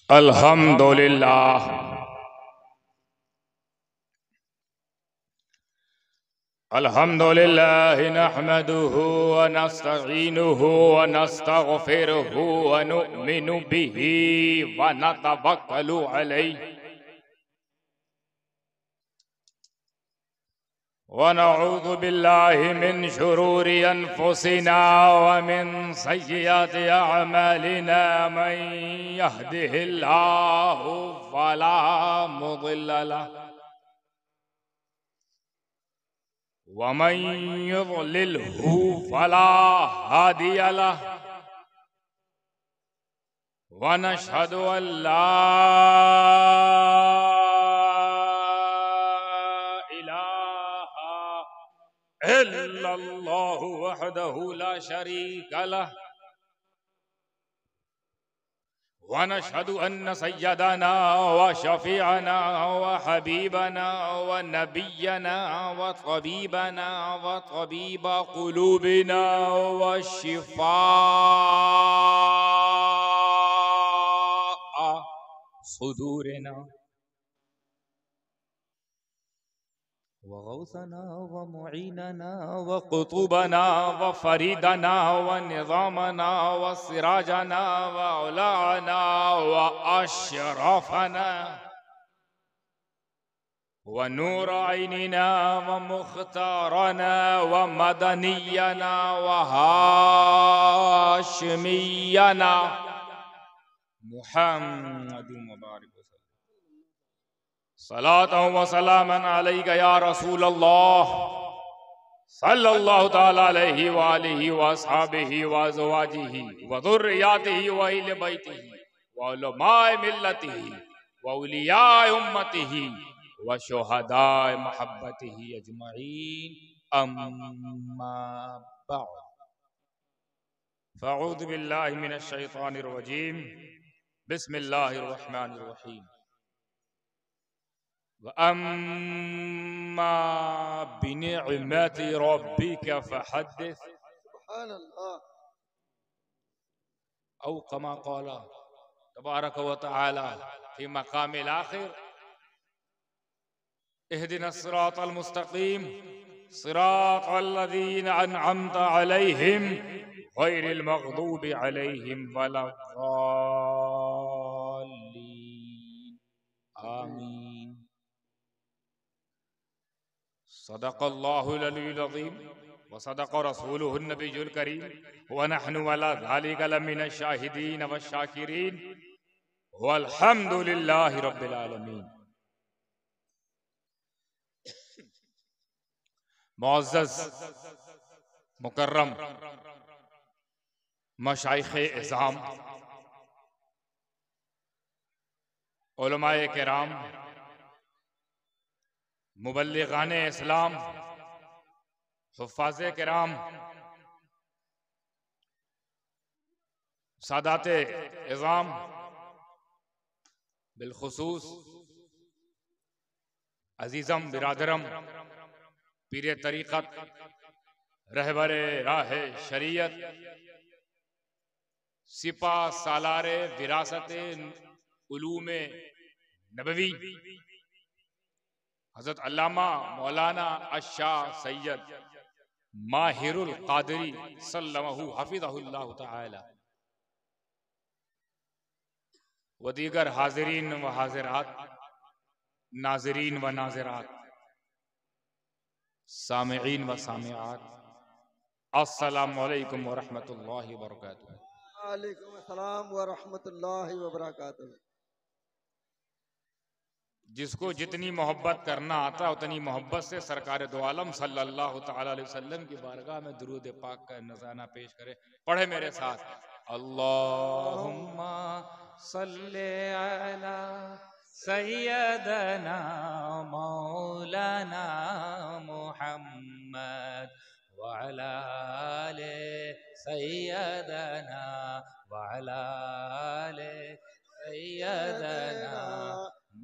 अल्हम्दुलिल्लाह अल्हम्दुलिल्लाह नहमदुहु व नस्तईनुहु व नस्तगफिरुहु व नुमिनु बिही व नतवक्कलु अलैहि व नऊज़ु बिल्लाहि मिन शुरूरि अनफुसिना व मिन सय्यिआति अअमालिना मन यहदिहिल्लाहु फला मुदिल्ल लहु व मन युद्लिलहु फला हादिय लहु व नशहदु अल्ला इलाहा इल्लल्लाहु वहदहु ला शरीका लहु व नशहदु अन्न सय्यदना व शफीअना व हबीबना व नबियना व तबीबना व तबीब कुलूबिना व शिफा सुदूरिना व गौसना व मुईनना व कुतुबना व फरीदना व निज़ामना व सिराजना व औलाना व अशरफना व नूर ऐनिना व मुख्तारना व मदनियना व हाशिमियना मुहम्मद मुबारक सलातो व सलामन अलैका या रसूल अल्लाह सल्लल्लाहु तआला अलैहि व आलिहि व अस्हाबिहि व अज़वाजिहि व ज़ुर्रिय्यतिहि व अहले बैतिहि व उलमाए मिल्लतिहि व औलियाए उम्मतिहि व शुहदाए महब्बतिहि अजमईन अम्मा बअद फ़अऊज़ु बिल्लाहि मिनश शैतानिर रजीम बिस्मिल्लाहिर रहमानिर रहीम वअम्मा बिनिअमति रब्बिका फहद्दिस औ कमा क़ाला तबारक व तआला फी मक़ामिल आखिर इहदिनस सिरातल मुस्तक़ीम सिरातल लज़ीना अनअमता अलैहिम गैरिल मग़दूबि अलैहिम वलद्दाल्लीन आमीन। सदक़ल्लाहुल अलीयुल अज़ीम व सदक़ रसूलुहुन नबियुल करीम व नहनु अला ज़ालिका लमिनश शाहिदीन व शाकिरीन वल्हम्दुलिल्लाहि रब्बिल आलमीन। मुअज़्ज़ज़ मुकर्रम मशाइख़े इज़ाम उलमाए किराम मुबल्लिगाने इस्लाम हुफ़्फ़ाज़े किराम सादाते इज़ाम बिलखुसूस अजीज़म बिरादरम पीरे तरीक़त रहबरे राहे शरीयत सिपा सालारे विरासते उलूमे नबवी हज़रत अल्लामा मौलाना अशाह सैयद माहिरुल क़ादरी सल्लमहु हफ़िज़हुल्लाह तआला व दीगर हाज़िरीन व हाज़िरात नाज़रीन व नाज़िरात सामिईन व सामिआत अस्सलामु अलैकुम व रहमतुल्लाहि व बरकातुहू। वालेकुम अस्सलाम व रहमतुल्लाहि व बरकातुहू। जिसको जितनी मोहब्बत करना आता उतनी मोहब्बत से सरकार दो आलम सल्लल्लाहु तआला अलैहि वसल्लम की बारगाह में दुरूद पाक का नज़राना पेश करे। पढ़े मेरे साथ अल्लाहुम्मा सल्ले अला सय्यदना मौलाना मुहम्मद व अला आले सय्यदना व अला आले सय्यदना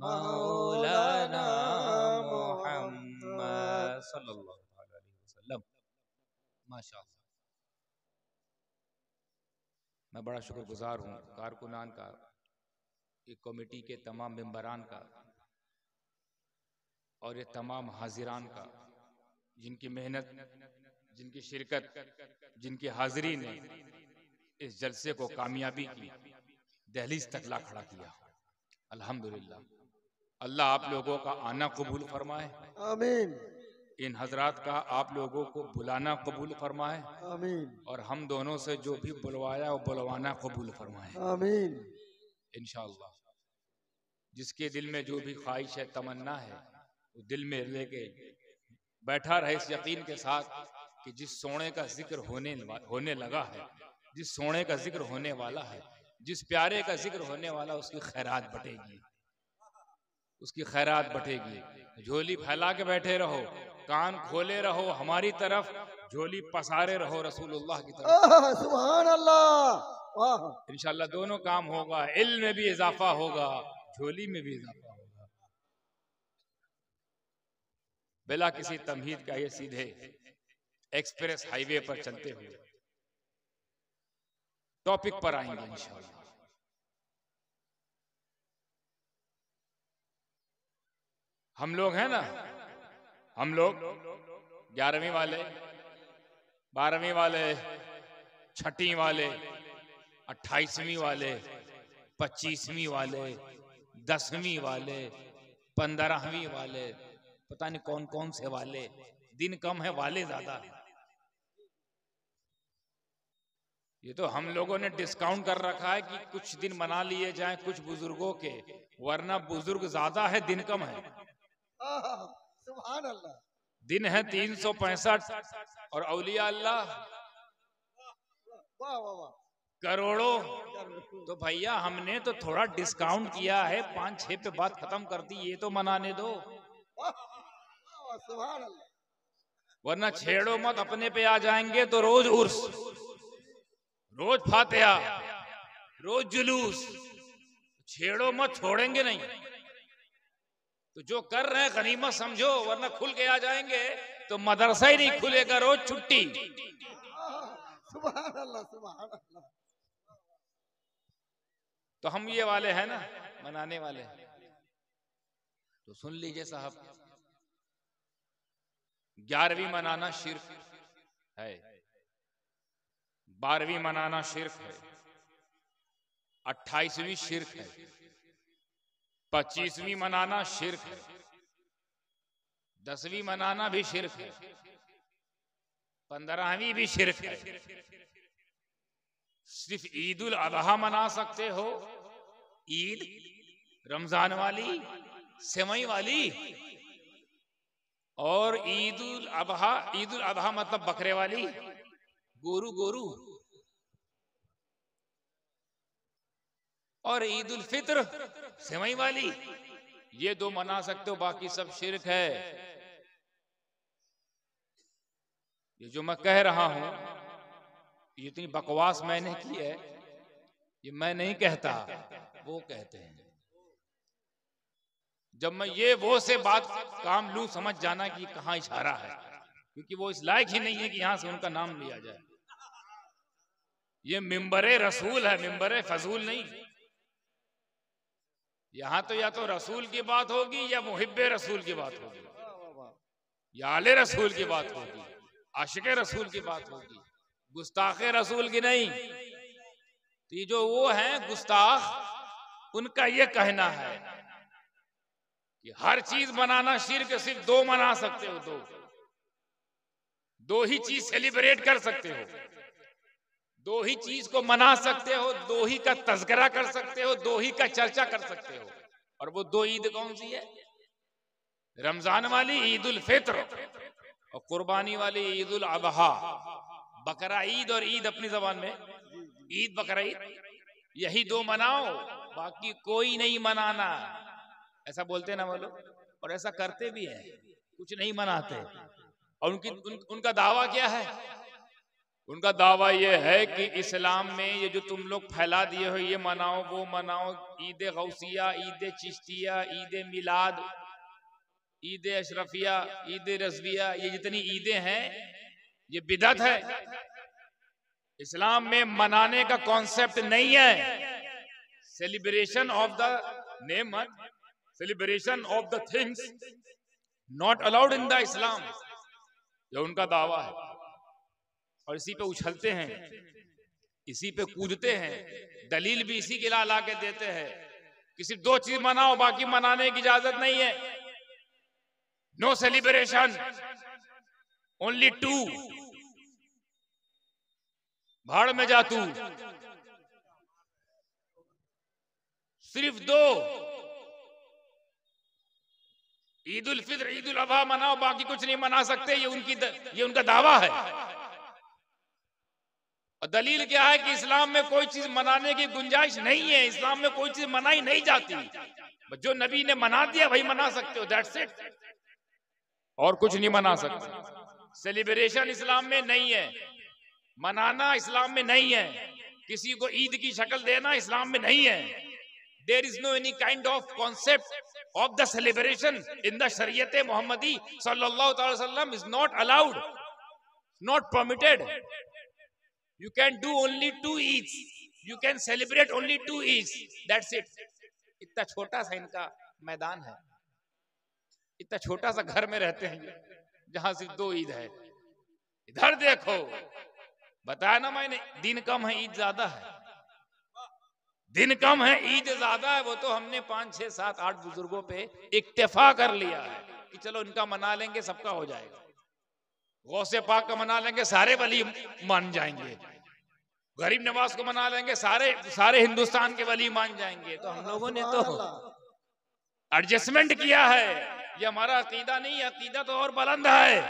मौलाना मुहम्मद सल्लल्लाहु अलैहि वसल्लम। माशाअल्लाह। मैं बड़ा शुक्रगुजार हूँ कारकुनान का, ये कमेटी के तमाम मेंबरान का और ये तमाम हाजिरान का, जिनकी मेहनत, जिनकी शिरकत, जिनकी हाजिरी ने इस जलसे को कामयाबी की दहलीज तक ला खड़ा किया। अल्हम्दुलिल्लाह। अल्लाह आप लोगों का आना कबूल फरमाए, आमीन इन हजरात का आप लोगों को बुलाना कबूल फरमाए, आमीन और हम दोनों से जो भी बुलवाया वो बुलवाना कबूल फरमाए आमीन। इंशाअल्लाह। जिसके दिल में जो भी ख्वाहिश है, तमन्ना है, वो दिल में लेके बैठा रहे इस यकीन के साथ कि जिस सोने का जिक्र होने लगा है, जिस सोने का जिक्र होने वाला है, जिस प्यारे का जिक्र होने वाला, उसकी खैरात बटेगी, उसकी खैरात बटेगी। झोली फैला के बैठे रहो, कान खोले रहो हमारी तरफ, झोली पसारे रहो रसूलुल्लाह की तरफ। सुभान अल्लाह। वाह। इंशाअल्लाह दोनों काम होगा, इल्म में भी इजाफा होगा, झोली में भी इजाफा होगा। बिला किसी तमहीद का ये सीधे एक्सप्रेस हाईवे पर चलते हुए टॉपिक पर आएंगे इंशाअल्लाह। हम लोग हैं ना, हम लोग 11वीं वाले, 12वीं वाले, 6ठी वाले, 28वीं वाले, 25वीं वाले, 10वीं वाले, 15वीं वाले, पता नहीं कौन कौन से वाले। दिन कम है, वाले ज्यादा है। ये तो हम लोगों ने डिस्काउंट कर रखा है कि कुछ दिन मना लिए जाएं कुछ बुजुर्गों के, वरना बुजुर्ग ज्यादा है, दिन कम है। सुभान अल्लाह। दिन है 365 और औलिया अल्लाह वाह वाह वाह। करोड़ों। तो भैया हमने तो थोड़ा डिस्काउंट किया है, 5-6 पे बात खत्म कर दी, ये तो मनाने दो, सुभान अल्लाह। वरना छेड़ो मत, अपने पे आ जाएंगे तो रोज उर्स, रोज फातिहा, रोज जुलूस, छेड़ो मत, छोड़ेंगे नहीं। तो जो कर रहे हैं गनीमत समझो, वरना खुल के आ जाएंगे तो मदरसा ही नहीं खुलेगा, रोज छुट्टी। सुभान अल्लाह सुभान अल्लाह। तो हम ये वाले हैं ना, मनाने वाले। तो सुन लीजिए साहब, 11वीं मनाना शिर्क है, 12वीं मनाना शिर्क है, 28वीं शिर्क है, 25वीं मनाना शिर्क है, 10वीं मनाना भी शिर्क है, 15वीं भी शिर्क है। सिर्फ ईद उल अजहा मना सकते हो, ईद रमजान वाली, सेवई वाली, और ईद उल अजहा मतलब बकरे वाली, गोरू गोरू, और ईद उल फित्र सेवई वाली, ये 2 मना सकते हो, बाकी सब शिर्क है। ये जो मैं कह रहा हूं, ये इतनी बकवास मैंने की है, ये मैं नहीं कहता, वो कहते हैं। जब मैं ये वो से बात काम लूं, समझ जाना कि कहां इशारा है, क्योंकि वो इस लायक ही नहीं है कि यहां से उनका नाम लिया जाए। ये मिंबरे रसूल है, मिंबरे फजूल नहीं। यहां तो या तो रसूल की बात होगी, या मुहिब्बे रसूल की बात होगी, या आले रसूल की बात होगी, आशिके रसूल की बात होगी, गुस्ताखे रसूल की नहीं। तो ये जो वो हैं गुस्ताख, उनका ये कहना है कि हर चीज बनाना शिर्क, सिर्फ 2 मना सकते हो, 2 ही चीज सेलिब्रेट कर सकते हो, 2 ही चीज को मना सकते हो, 2 ही का तज़किरा कर सकते हो, 2 ही का चर्चा कर सकते हो। और वो 2 ईद कौन सी है? रमजान वाली ईद उल फित्र, और कुर्बानी वाली ईद उल अजहा। बकरा ईद और ईद अपनी जबान में ईद बकरा ईद, यही 2 मनाओ, बाकी कोई नहीं मनाना। ऐसा बोलते ना वो लोग, और ऐसा करते भी है, कुछ नहीं मनाते। और उनका दावा क्या है? उनका दावा ये है कि इस्लाम में ये जो तुम लोग फैला दिए हो, ये मनाओ वो मनाओ, ईद गौसिया, ईद चिश्तिया, ईद मिलाद, ईद अशरफिया, ईद रजविया, ये जितनी ईदें हैं ये बिदअत है, इस्लाम में मनाने का कॉन्सेप्ट नहीं है। सेलिब्रेशन ऑफ द नेमत, celebration of the things not allowed in the Islam, जो उनका दावा है। और इसी पे उछलते हैं, इसी पे कूदते हैं, दलील भी इसी के ला के देते हैं कि सिर्फ दो चीज मनाओ, बाकी मनाने की इजाजत नहीं है। No celebration, only two. भाड़ में जा तू, सिर्फ दो। ईद उल फित्र, ईद उल अजहा मनाओ, बाकी कुछ नहीं मना सकते। ये उनका दावा है। और दलील क्या है कि इस्लाम में कोई चीज मनाने की गुंजाइश नहीं है। इस्लाम में कोई चीज मनाई नहीं जाती। जो नबी ने मना दिया वही मना सकते हो, दैट्स इट। और कुछ नहीं मना सकते। सेलिब्रेशन इस्लाम में नहीं है, मनाना इस्लाम में नहीं है, किसी को ईद की शक्ल देना इस्लाम में नहीं है। There is no any kind of concept of the celebration in the Shariat Muhammadi sallallahu alaihi wasallam is not allowed, not permitted. You can do only 2 Eids, you can celebrate only 2 Eids, that's it. इतना छोटा सा इनका मैदान है, इतना छोटा सा घर में रहते हैं जहां सिर्फ 2 ईद है। इधर देखो, बताया ना मैंने, दिन कम है ईद ज्यादा है। दिन कम है ईद ज्यादा है। वो तो हमने 5, 6, 7, 8 बुजुर्गों पे इक्तिफा कर लिया है कि चलो इनका मना लेंगे, सबका हो जाएगा। गौसे पाक का मना लेंगे, सारे वली मान जाएंगे। गरीब नवाज को मना लेंगे, सारे हिंदुस्तान के वली मान जाएंगे। तो हम लोगों ने तो एडजस्टमेंट किया है। ये हमारा अकीदा नहीं है, अकीदा तो और बुलंद है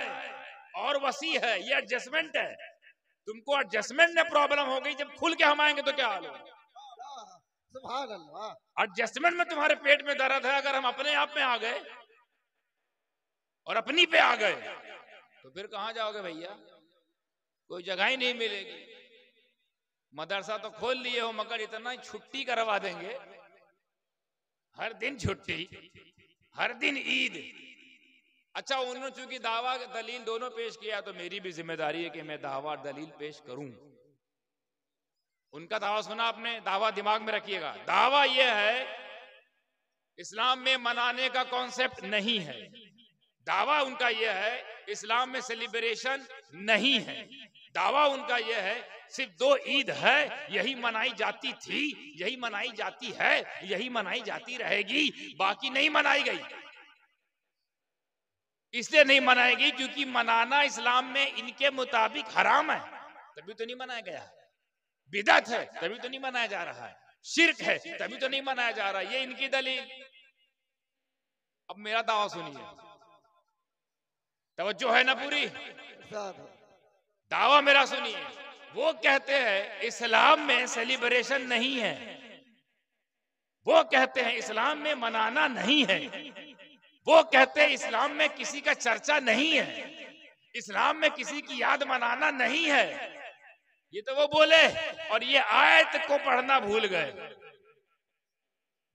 और वसी है। ये एडजस्टमेंट है। तुमको एडजस्टमेंट में प्रॉब्लम हो गई, जब खुल के हम आएंगे तो क्या हाल होगा? एडजस्टमेंट में तुम्हारे पेट में दर्द है। अगर हम अपने आप में आ गए और अपनी पे आ गए तो फिर कहां जाओगे भैया? कोई जगह ही नहीं मिलेगी। मदरसा तो खोल लिए हो, मगर इतना छुट्टी करवा देंगे, हर दिन छुट्टी, हर दिन ईद। अच्छा, उन्होंने चूंकि दावा दलील दोनों पेश किया तो मेरी भी जिम्मेदारी है कि मैं दावा दलील पेश करूं। उनका दावा सुना आपने, दावा दिमाग में रखिएगा। दावा यह है इस्लाम में मनाने का कॉन्सेप्ट नहीं है। दावा उनका यह है इस्लाम में सेलिब्रेशन नहीं है। दावा उनका यह है सिर्फ 2 ईद है, यही मनाई जाती थी, यही मनाई जाती है, यही मनाई जाती रहेगी, बाकी नहीं मनाई गई। इसलिए नहीं मनाएगी क्योंकि मनाना इस्लाम में इनके मुताबिक हराम है, तभी तो नहीं मनाया गया। बिदअत है तभी तो नहीं मनाया जा रहा है, शिर्क है तभी तो नहीं मनाया जा रहा है। ये इनकी दलील। अब मेरा दावा सुनिए, तवज्जो है ना पूरी? दावा मेरा सुनिए। वो कहते हैं इस्लाम में सेलिब्रेशन नहीं है, वो कहते हैं इस्लाम में मनाना नहीं है, वो कहते हैं इस्लाम में किसी का चर्चा नहीं है, इस्लाम में किसी की याद मनाना नहीं है। ये तो वो बोले और ये आयत को पढ़ना भूल गए,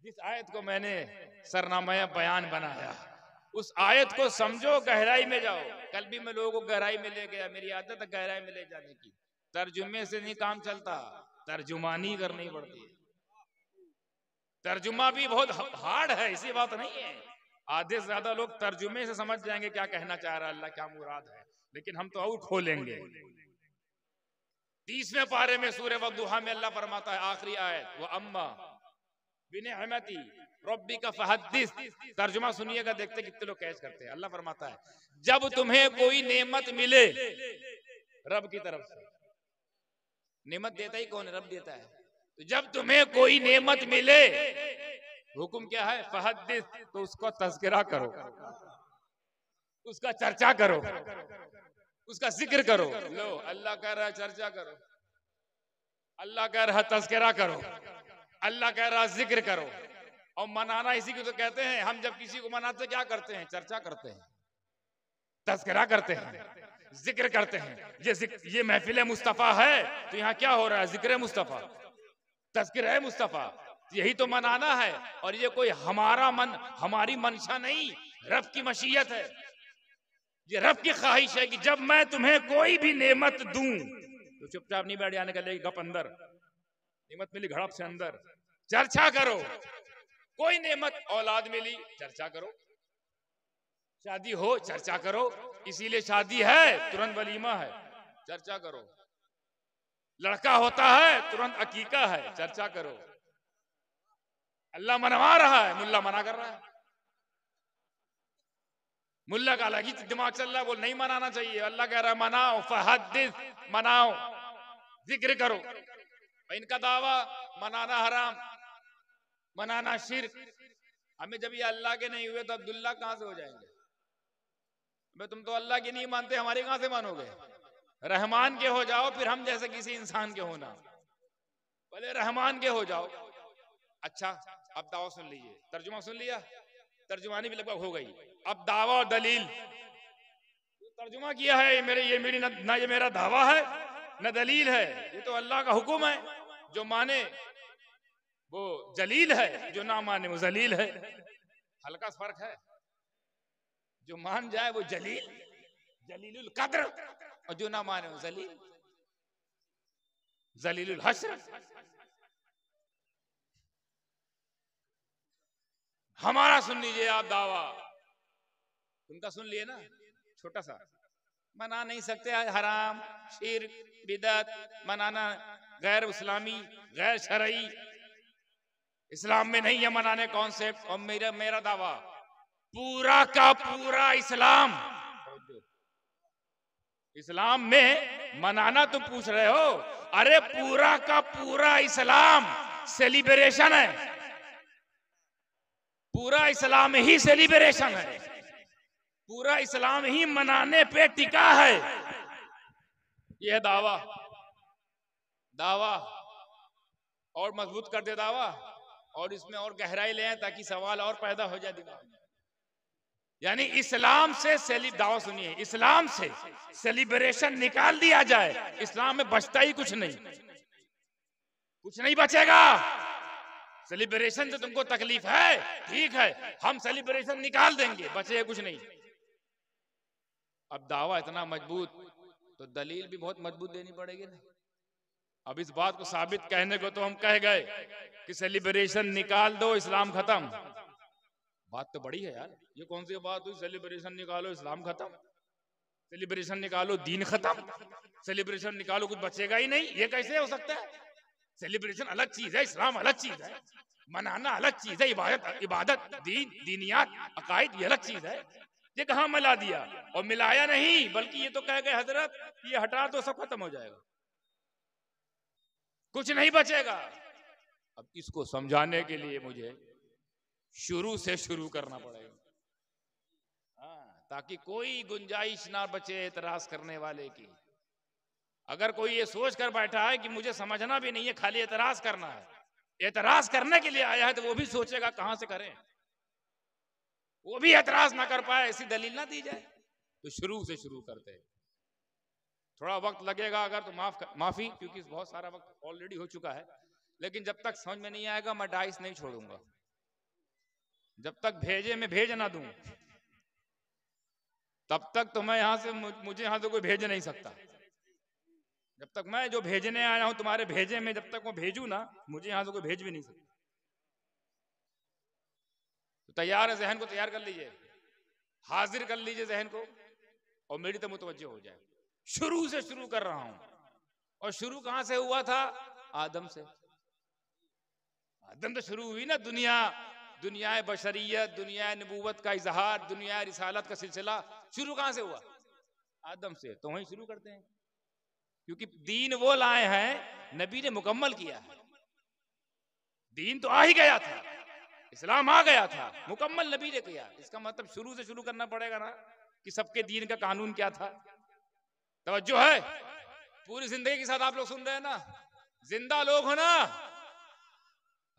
जिस आयत को मैंने सरनामा बयान बनाया। उस आयत को समझो, गहराई में जाओ। कल भी मैं लोगों को गहराई में ले गया, मेरी आदत है गहराई में ले जाने की। तर्जुमे से नहीं काम चलता, तर्जुमानी करनी पड़ती है। तर्जुमा भी बहुत हार्ड है, इसी बात नहीं है। आधे से ज्यादा लोग तर्जुमे से समझ जाएंगे क्या कहना चाह रहा है अल्लाह, क्या मुराद है, लेकिन हम तो और खोलेंगे। 30वें पारे में सूरह वद्दुहा में अल्लाह फरमाता है, आखिरी आयत, वो अम्मा बिनिअमती रब्बिका फहद्दिस। तर्जुमा सुनिएगा, देखते कितने लोग कैच करते हैं। अल्लाह फरमाता है, जब तुम्हें कोई नेमत मिले रब की तरफ से, नेमत देता ही कौन है? रब देता है। तो जब तुम्हें कोई नेमत मिले, हुक्म क्या है? फहद्दिस, तो उसको तज़किरा करो, उसका चर्चा करो, उसका जिक्र करो। लो, अल्लाह कह रहा है चर्चा करो, अल्लाह कह रहा है तज़किरा करो, अल्लाह कह रहा है जिक्र करो। और मनाना इसी को तो कहते हैं। हम जब किसी को मनाते क्या करते हैं? चर्चा करते हैं, तज़किरा करते हैं, जिक्र करते हैं। ये महफिल मुस्तफ़ा है तो यहाँ क्या हो रहा है? जिक्र मुस्तफ़ा, तज़किरा है मुस्तफ़ा। यही तो मनाना है। और ये कोई हमारी मंशा नहीं, रब की मशीयत है। ये रब की ख्वाहिश है कि जब मैं तुम्हें कोई भी नेमत दूं, तो चुपचाप नहीं बैठ जाने का, ले गप अंदर, नेमत मिली घड़प से अंदर, चर्चा करो। कोई नेमत औलाद मिली, चर्चा करो। शादी हो, चर्चा करो। इसीलिए शादी है, तुरंत वलीमा है, चर्चा करो। लड़का होता है, तुरंत अकीका है, चर्चा करो। अल्लाह मनवा रहा है, मुल्ला मना कर रहा है। मुल्ला का अलग ही दिमाग चल रहा है, बोल नहीं मनाना चाहिए। अल्लाह कह रहा है मनाओ, फहद्दिस, मनाओ, जिक्र करो। इनका दावा मनाना हराम, मनाना शिर्क। हमें जब ये अल्लाह के नहीं हुए तो अब्दुल्ला कहां से हो जाएंगे? तुम तो अल्लाह की नहीं मानते, हमारे कहां से मानोगे? रहमान के हो जाओ, फिर हम जैसे किसी इंसान के होना, पहले रहमान के हो जाओ। अच्छा, अब दावा सुन लीजिए, तर्जुमा सुन लिया, तर्जुमानी भी लगभग हो गई। अब दावा और दलील। तर्जुमा किया है, ये मेरी ना ये मेरा दावा है न दलील है, ये तो अल्लाह का हुक्म है। जो माने वो जलील है, जो ना माने वो जलील है। हल्का फर्क है। जो मान जाए वो जलील, जलीलुल कद्र, और जो ना माने वो जलील, जलीलुल हश्र। हमारा सुन लीजिए आप दावा, उनका सुन लिए ना, छोटा सा। मना नहीं सकते, हराम, शिर्क, बिदअत, मनाना गैर इस्लामी, गैर शरई, इस्लाम में नहीं है मनाने कॉन्सेप्ट। और मेरा दावा, पूरा का पूरा इस्लाम में मनाना तुम पूछ रहे हो, अरे पूरा का पूरा इस्लाम सेलिब्रेशन है। पूरा इस्लाम ही सेलिब्रेशन है, पूरा इस्लाम ही मनाने पे टिका है। यह दावा और मजबूत कर दे दावा, और इसमें और गहराई ले आए ताकि सवाल और पैदा हो जाए दिमाग में। यानी इस्लाम से दावा सुनिए, इस्लाम से सेलिब्रेशन निकाल दिया जाए, इस्लाम में बचता ही कुछ नहीं बचेगा। सेलिब्रेशन से तुमको तकलीफ है, ठीक है, हम सेलिब्रेशन निकाल देंगे, बचे कुछ नहीं। अब दावा इतना मजबूत तो दलील भी बहुत मजबूत देनी पड़ेगी ना। अब इस बात को साबित कहने को तो हम कह गए कि सेलिब्रेशन निकाल दो, इस्लाम खत्म। बात तो बड़ी है यार, ये कौन सी बात हुई? सेलिब्रेशन निकालो, इस्लाम खत्म। सेलिब्रेशन निकालो, दीन खत्म। सेलिब्रेशन निकालो, कुछ बचेगा ही नहीं। ये कैसे हो सकता है? सेलिब्रेशन अलग चीज है, इस्लाम अलग चीज है, मनाना अलग चीज है, इबादत दीन, दीनियात, अकायद ये अलग चीज है। ये कहां मिला दिया? और मिलाया नहीं, बल्कि ये तो कह गए हजरत ये हटा दो, सब खत्म हो जाएगा, कुछ नहीं बचेगा। अब इसको समझाने के लिए मुझे शुरू से शुरू करना पड़ेगा, ताकि कोई गुंजाइश ना बचे एतराज करने वाले की। अगर कोई ये सोच कर बैठा है कि मुझे समझना भी नहीं है, खाली एतराज करना है, एतराज करने के लिए आया है, तो वो भी सोचेगा कहां से करें, वो भी एतराज ना कर पाए, ऐसी दलील ना दी जाए। तो शुरू से शुरू करते हैं। थोड़ा वक्त लगेगा अगर तो माफी, क्योंकि बहुत सारा वक्त ऑलरेडी हो चुका है। लेकिन जब तक समझ में नहीं आएगा मैं डाइस नहीं छोड़ूंगा, जब तक भेजे में भेज ना दूं तब तक तो मैं यहां से, मुझे यहां से कोई भेज नहीं सकता। जब तक मैं जो भेजने आया हूं तुम्हारे भेजे में, जब तक मैं भेजू ना, मुझे यहां से कोई भेज भी नहीं सकता। तो तैयार है, जहन को तैयार कर लीजिए, हाजिर कर लीजिए जहन को, और मेरी तो मुतवज्जो हो जाए। शुरू से शुरू कर रहा हूं, और शुरू कहां से हुआ था? आदम से। आदम तो शुरू हुई ना दुनिया बशरियत, दुनिया नबूवत का इजहार, दुनिया रिसालत का सिलसिला शुरू कहां से हुआ? आदम से। तो वहीं शुरू करते हैं, क्योंकि दीन वो लाए हैं, नबी ने मुकम्मल किया है। दीन तो आ ही गया था, इस्लाम आ गया था, मुकम्मल नबी ने किया। इसका मतलब शुरू से शुरू करना पड़ेगा ना, कि सबके दीन का कानून क्या था। तवज्जो है? पूरी जिंदगी के साथ आप लोग सुन रहे हैं ना, जिंदा लोग हो ना,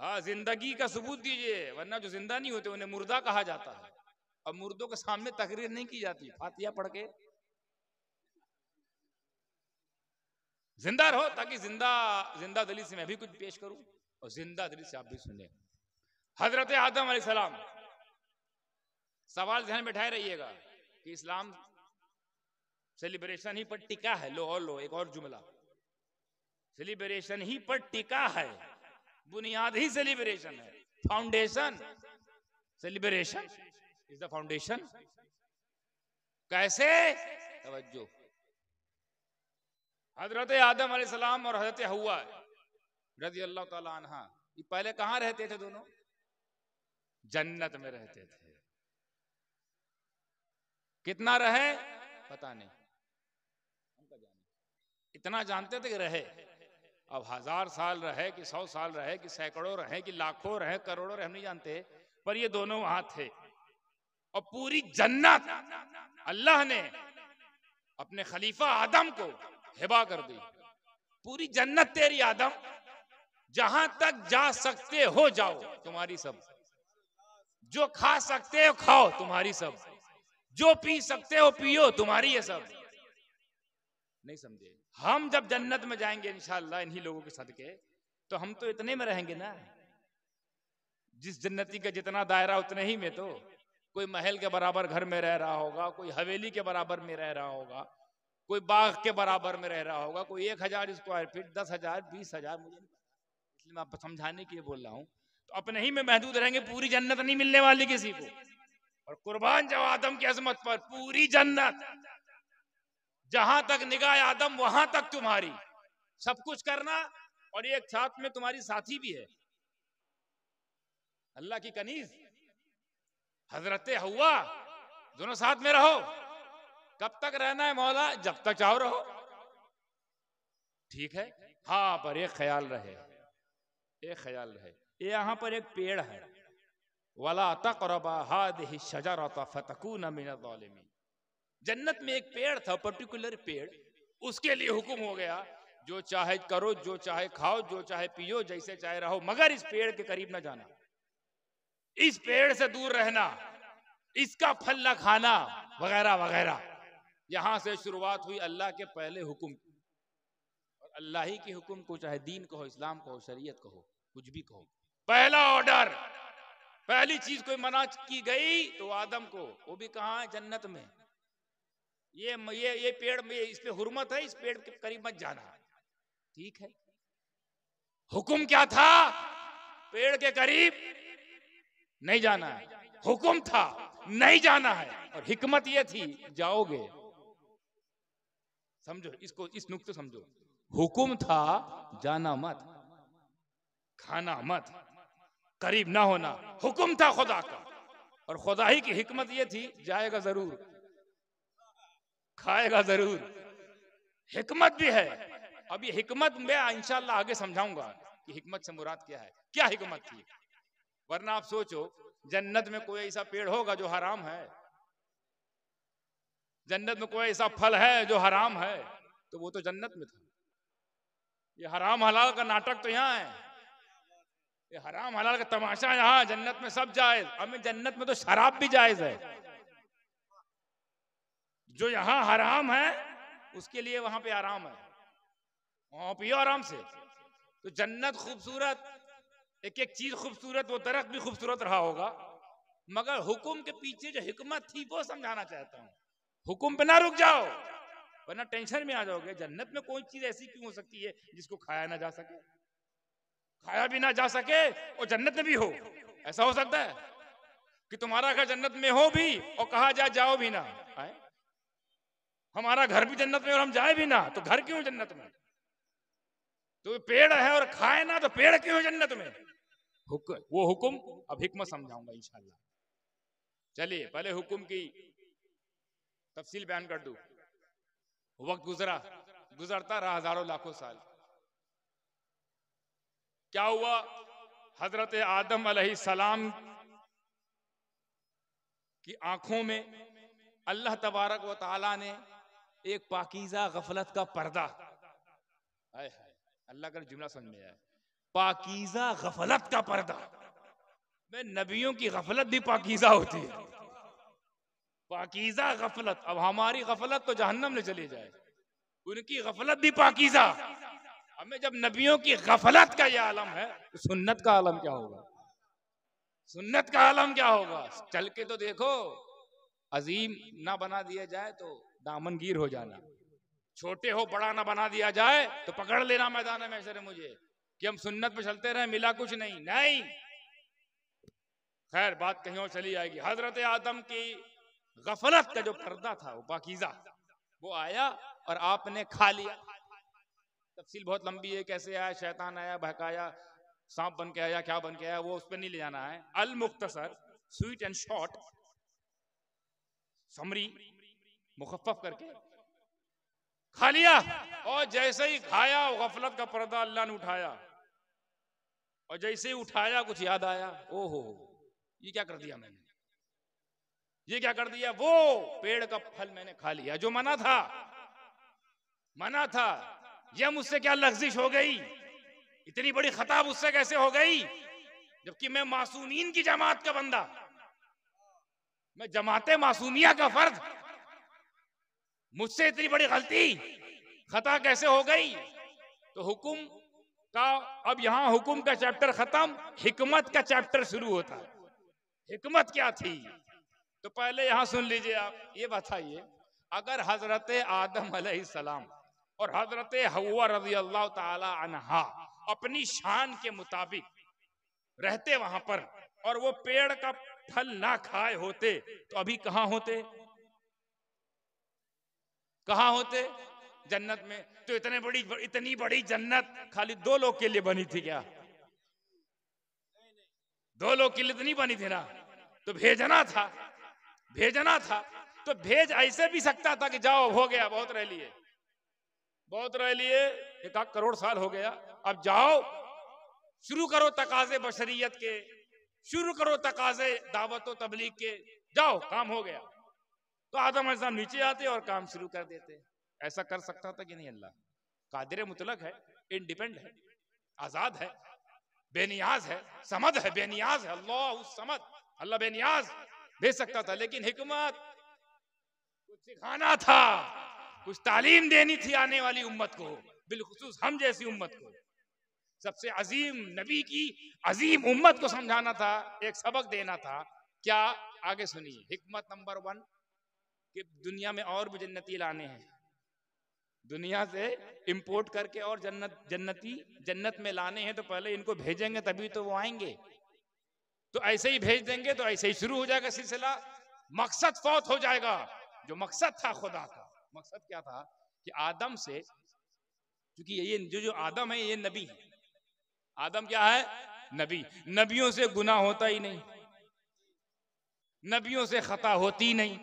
हाँ, जिंदगी का सबूत दीजिए, वरना जो जिंदा नहीं होते उन्हें मुर्दा कहा जाता है। और मुर्दों के सामने तकरीर नहीं की जाती, फातिया पढ़ के जिंदा रहो, ताकि जिंदा दिली से मैं भी कुछ पेश करूं, और जिंदा दिली से आप भी सुने। हजरत आदम अलैहिस्सलाम, सवाल ध्यान में बैठाए रहिएगा कि इस्लाम सेलिब्रेशन ही पर टिका है। लो एक और जुमला, सेलिब्रेशन ही पर टिका है, बुनियाद ही सेलिब्रेशन है, foundation celebration is the foundation. कैसे? तवज्जो। हजरत आदम अलैहिस्सलाम और हजरत हव्वा रज़ी अल्लाह ताला अन्हा, ये पहले कहां रहते थे? दोनों जन्नत में रहते थे। कितना रहे पता नहीं, इतना जानते थे कि रहे। अब 1000 साल रहे कि 100 साल रहे कि सैकड़ों रहे कि लाखों रहे करोड़ों रहे, हम नहीं जानते, पर ये दोनों वहां थे। और पूरी जन्नत अल्लाह ने अपने खलीफा आदम को हिबा कर दी। पूरी जन्नत तेरी आदम, जहां तक जा सकते हो जाओ, तुम्हारी सब। जो खा सकते हो खाओ, तुम्हारी सब। जो पी सकते हो पियो, तुम्हारी ये सब। नहीं समझे? हम जब जन्नत में जाएंगे इंशाअल्लाह इन्हीं लोगों के सदके, तो हम तो इतने में रहेंगे ना, जिस जन्नती का जितना दायरा उतने ही में। तो कोई महल के बराबर घर में रह रहा होगा, कोई हवेली के बराबर में रह रहा होगा, कोई बाग के बराबर में रह रहा होगा, कोई 1000 स्क्वायर फीट, 10,000, 20,000, मुझे नहीं पता, इसलिए मैं आपको समझाने के लिए बोल रहा हूं। तो अपने ही में महदूद रहेंगे, पूरी जन्नत नहीं मिलने वाली किसी को। और कुर्बान जाओ आदम की अजमत पर, पूरी जन्नत, जहां तक निगाह आदम वहां तक तुम्हारी, सब कुछ करना। और एक साथ में तुम्हारी साथी भी है, अल्लाह की कनीज हजरत हव्वा, दोनों साथ में रहो। कब तक रहना है मौला? जब तक चाहो रहो। ठीक है, हाँ, पर एक ख्याल रहे, एक ख्याल रहे, यहां पर एक पेड़ है, वला तक़रबा हादिहि शजरता फतकूना मिनज़ ज़ालिमीन। जन्नत में एक पेड़ था, पर्टिकुलर पेड़, उसके लिए हुक्म हो गया जो चाहे करो, जो चाहे खाओ, जो चाहे पियो, जैसे चाहे रहो, मगर इस पेड़ के करीब ना जाना, इस पेड़ से दूर रहना, इसका फल ना खाना, वगैरह वगैरह। यहां से शुरुआत हुई अल्लाह के पहले हुक्म। और अल्लाह ही के हुक्म को चाहे दीन कहो, इस्लाम कहो, शरीयत कहो, कुछ भी कहो, पहला ऑर्डर, पहली चीज कोई मना की गई तो आदम को, वो भी कहां है? जन्नत में। ये पेड़ में, इस पे हुर्मत है, इस पेड़ के करीब मत जाना। ठीक है, हुक्म क्या था? पेड़ के करीब नहीं जाना है, हुक्म था नहीं जाना है। और हिकमत ये थी जाओगे, समझो इसको, इस नुक्ते समझो। हुक्म था जाना मत, खाना मत, करीब ना होना, हुक्म था खुदा का। और खुदा ही की हिकमत ये थी जाएगा जरूर, खाएगा जरूर, हिकमत भी है। अब ये हिकमत मैं इंशाअल्लाह आगे समझाऊंगा कि हिकमत से मुराद क्या है, क्या हिकमत थी। वरना आप सोचो जन्नत में कोई ऐसा पेड़ होगा जो हराम है? जन्नत में कोई ऐसा फल है जो हराम है? तो वो तो जन्नत में था। ये हराम हलाल का नाटक तो यहाँ है, ये हराम हलाल का तमाशा यहाँ। जन्नत में सब जायज, हमें जन्नत में तो शराब भी जायज है। जो यहाँ हराम है उसके लिए वहां पे आराम है, वहां पियो आराम से। तो जन्नत खूबसूरत, एक एक चीज खूबसूरत, वो दरख्त भी खूबसूरत रहा होगा, मगर हुक्म के पीछे जो हिकमत थी वो समझाना चाहता हूँ। हुक्म पे ना रुक जाओ, वरना टेंशन में आ जाओगे। जन्नत में कोई चीज ऐसी क्यों हो सकती है जिसको खाया ना जा सके, खाया भी ना जा सके और जन्नत में भी हो? ऐसा हो सकता है कि तुम्हारा घर जन्नत में हो भी और कहा जाए जाओ भी ना? आए? हमारा घर भी जन्नत में और हम जाए भी ना, तो घर क्यों जन्नत में? तो पेड़ है और खाए ना, तो पेड़ क्यों जन्नत में? वो हुक्म, अब हिकमत समझाऊंगा इंशाअल्लाह। चलिए पहले हुक्म की तफसील बयान कर दूं। वक्त गुजरता रहा हजारों लाखों साल। क्या हुआ? हजरत आदम अलैहिस्सलाम की आंखों में अल्लाह तबारक व तआला ने एक पाकीज़ा गफलत का पर्दा, अल्लाह का जुमला समझ में आया, पाकीज़ा गफलत का पर्दा। मैं नबियों की गफलत भी पाकीज़ा होती है, पाकीज़ा गफलत। अब हमारी गफलत तो जहन्नम में चली जाए, उनकी गफलत भी पाकीज़ा। हमें जब नबियों की गफलत का ये आलम है, तो सुन्नत का आलम क्या होगा? सुन्नत का आलम क्या होगा? चल के तो देखो, अजीम ना बना दिया जाए तो दामनगीर हो जाना। छोटे हो बड़ा ना बना दिया जाए तो पकड़ लेना मैदान महशर मुझे कि हम सुन्नत पे चलते रहे, मिला कुछ नहीं। नहीं, खैर बात कहीं और चली जाएगी। हजरत आदम की गफलत का जो पर्दा था वो पाकीज़ा, वो आया और आपने खा लिया। तफसील बहुत लंबी है, कैसे आया, शैतान आया, बहकाया, सांप बन के आया, क्या बन के आया, वो उस पर नहीं ले जाना है। अल मुख्तसर, स्वीट एंड शॉर्ट, समरी मुखफ़्फ़फ करके खा लिया। और जैसे ही खाया गफलत का पर्दा अल्लाह ने उठाया, और जैसे ही उठाया कुछ याद आया, ओहो ये क्या कर दिया मैंने, ये क्या कर दिया। वो पेड़ का फल मैंने खा लिया जो मना था, मना था। यह मुझसे क्या लग़्ज़िश हो गई, इतनी बड़ी खता मुझसे कैसे हो गई, जबकि मैं मासूमीन की जमात का बंदा, मैं जमाते मासूमिया का फर्द, मुझसे इतनी बड़ी गलती खता कैसे हो गई। तो हुक्म का, अब यहां हुक्म का चैप्टर खत्म, हिकमत का चैप्टर शुरू होता है। हिकमत क्या थी, तो पहले यहां सुन लीजिए आप। ये बताइए, अगर हजरत आदम अलैहिस्सलाम और हजरत हव्वा रज़ी अल्लाह ताला अन्हा अपनी शान के मुताबिक रहते वहां पर, और वो पेड़ का फल ना खाए होते, तो अभी कहां होते, कहां होते, जन्नत में। तो इतनी बड़ी जन्नत खाली 2 लोग के लिए बनी थी क्या? 2 लोग के लिए तो नहीं बनी थी ना, तो भेजना था, भेजना था। तो भेज ऐसे भी सकता था कि जाओ हो गया, बहुत रह लिए, बहुत रह लिए, 1 करोड़ साल हो गया, अब जाओ शुरू करो तकाजे बशरियत के, शुरू करो तकाजे दावत और तबलीग के, जाओ काम हो गया। तो आदम अलैहिस्सलाम नीचे आते और काम शुरू कर देते। ऐसा कर सकता था कि नहीं? अल्लाह कादिर मुतलक है, इंडिपेंडेंट है, आजाद है, बेनियाज है, समद है, बेनियाज है। अल्लाह उस समद, अल्लाह बेनियाज भेज सकता था, लेकिन हिकमत कुछ सिखाना था, कुछ तालीम देनी थी आने वाली उम्मत को, बिलखुसूस हम जैसी उम्मत को, सबसे अजीम नबी की अजीम उम्मत को समझाना था, एक सबक देना था। क्या? आगे सुनिए। हिकमत नंबर 1 कि दुनिया में और भी जन्नती लाने हैं, दुनिया से इंपोर्ट करके और जन्नती जन्नत में लाने हैं, तो पहले इनको भेजेंगे तभी तो वो आएंगे। तो ऐसे ही भेज देंगे तो ऐसे ही शुरू हो जाएगा सिलसिला, मकसद फौत हो जाएगा। जो मकसद था खुदा का, मकसद क्या था कि आदम से, क्योंकि ये जो आदम है ये नबी है, आदम क्या है? नबी। नबियों से गुनाह होता ही नहीं, नबियों से खता होती नहीं,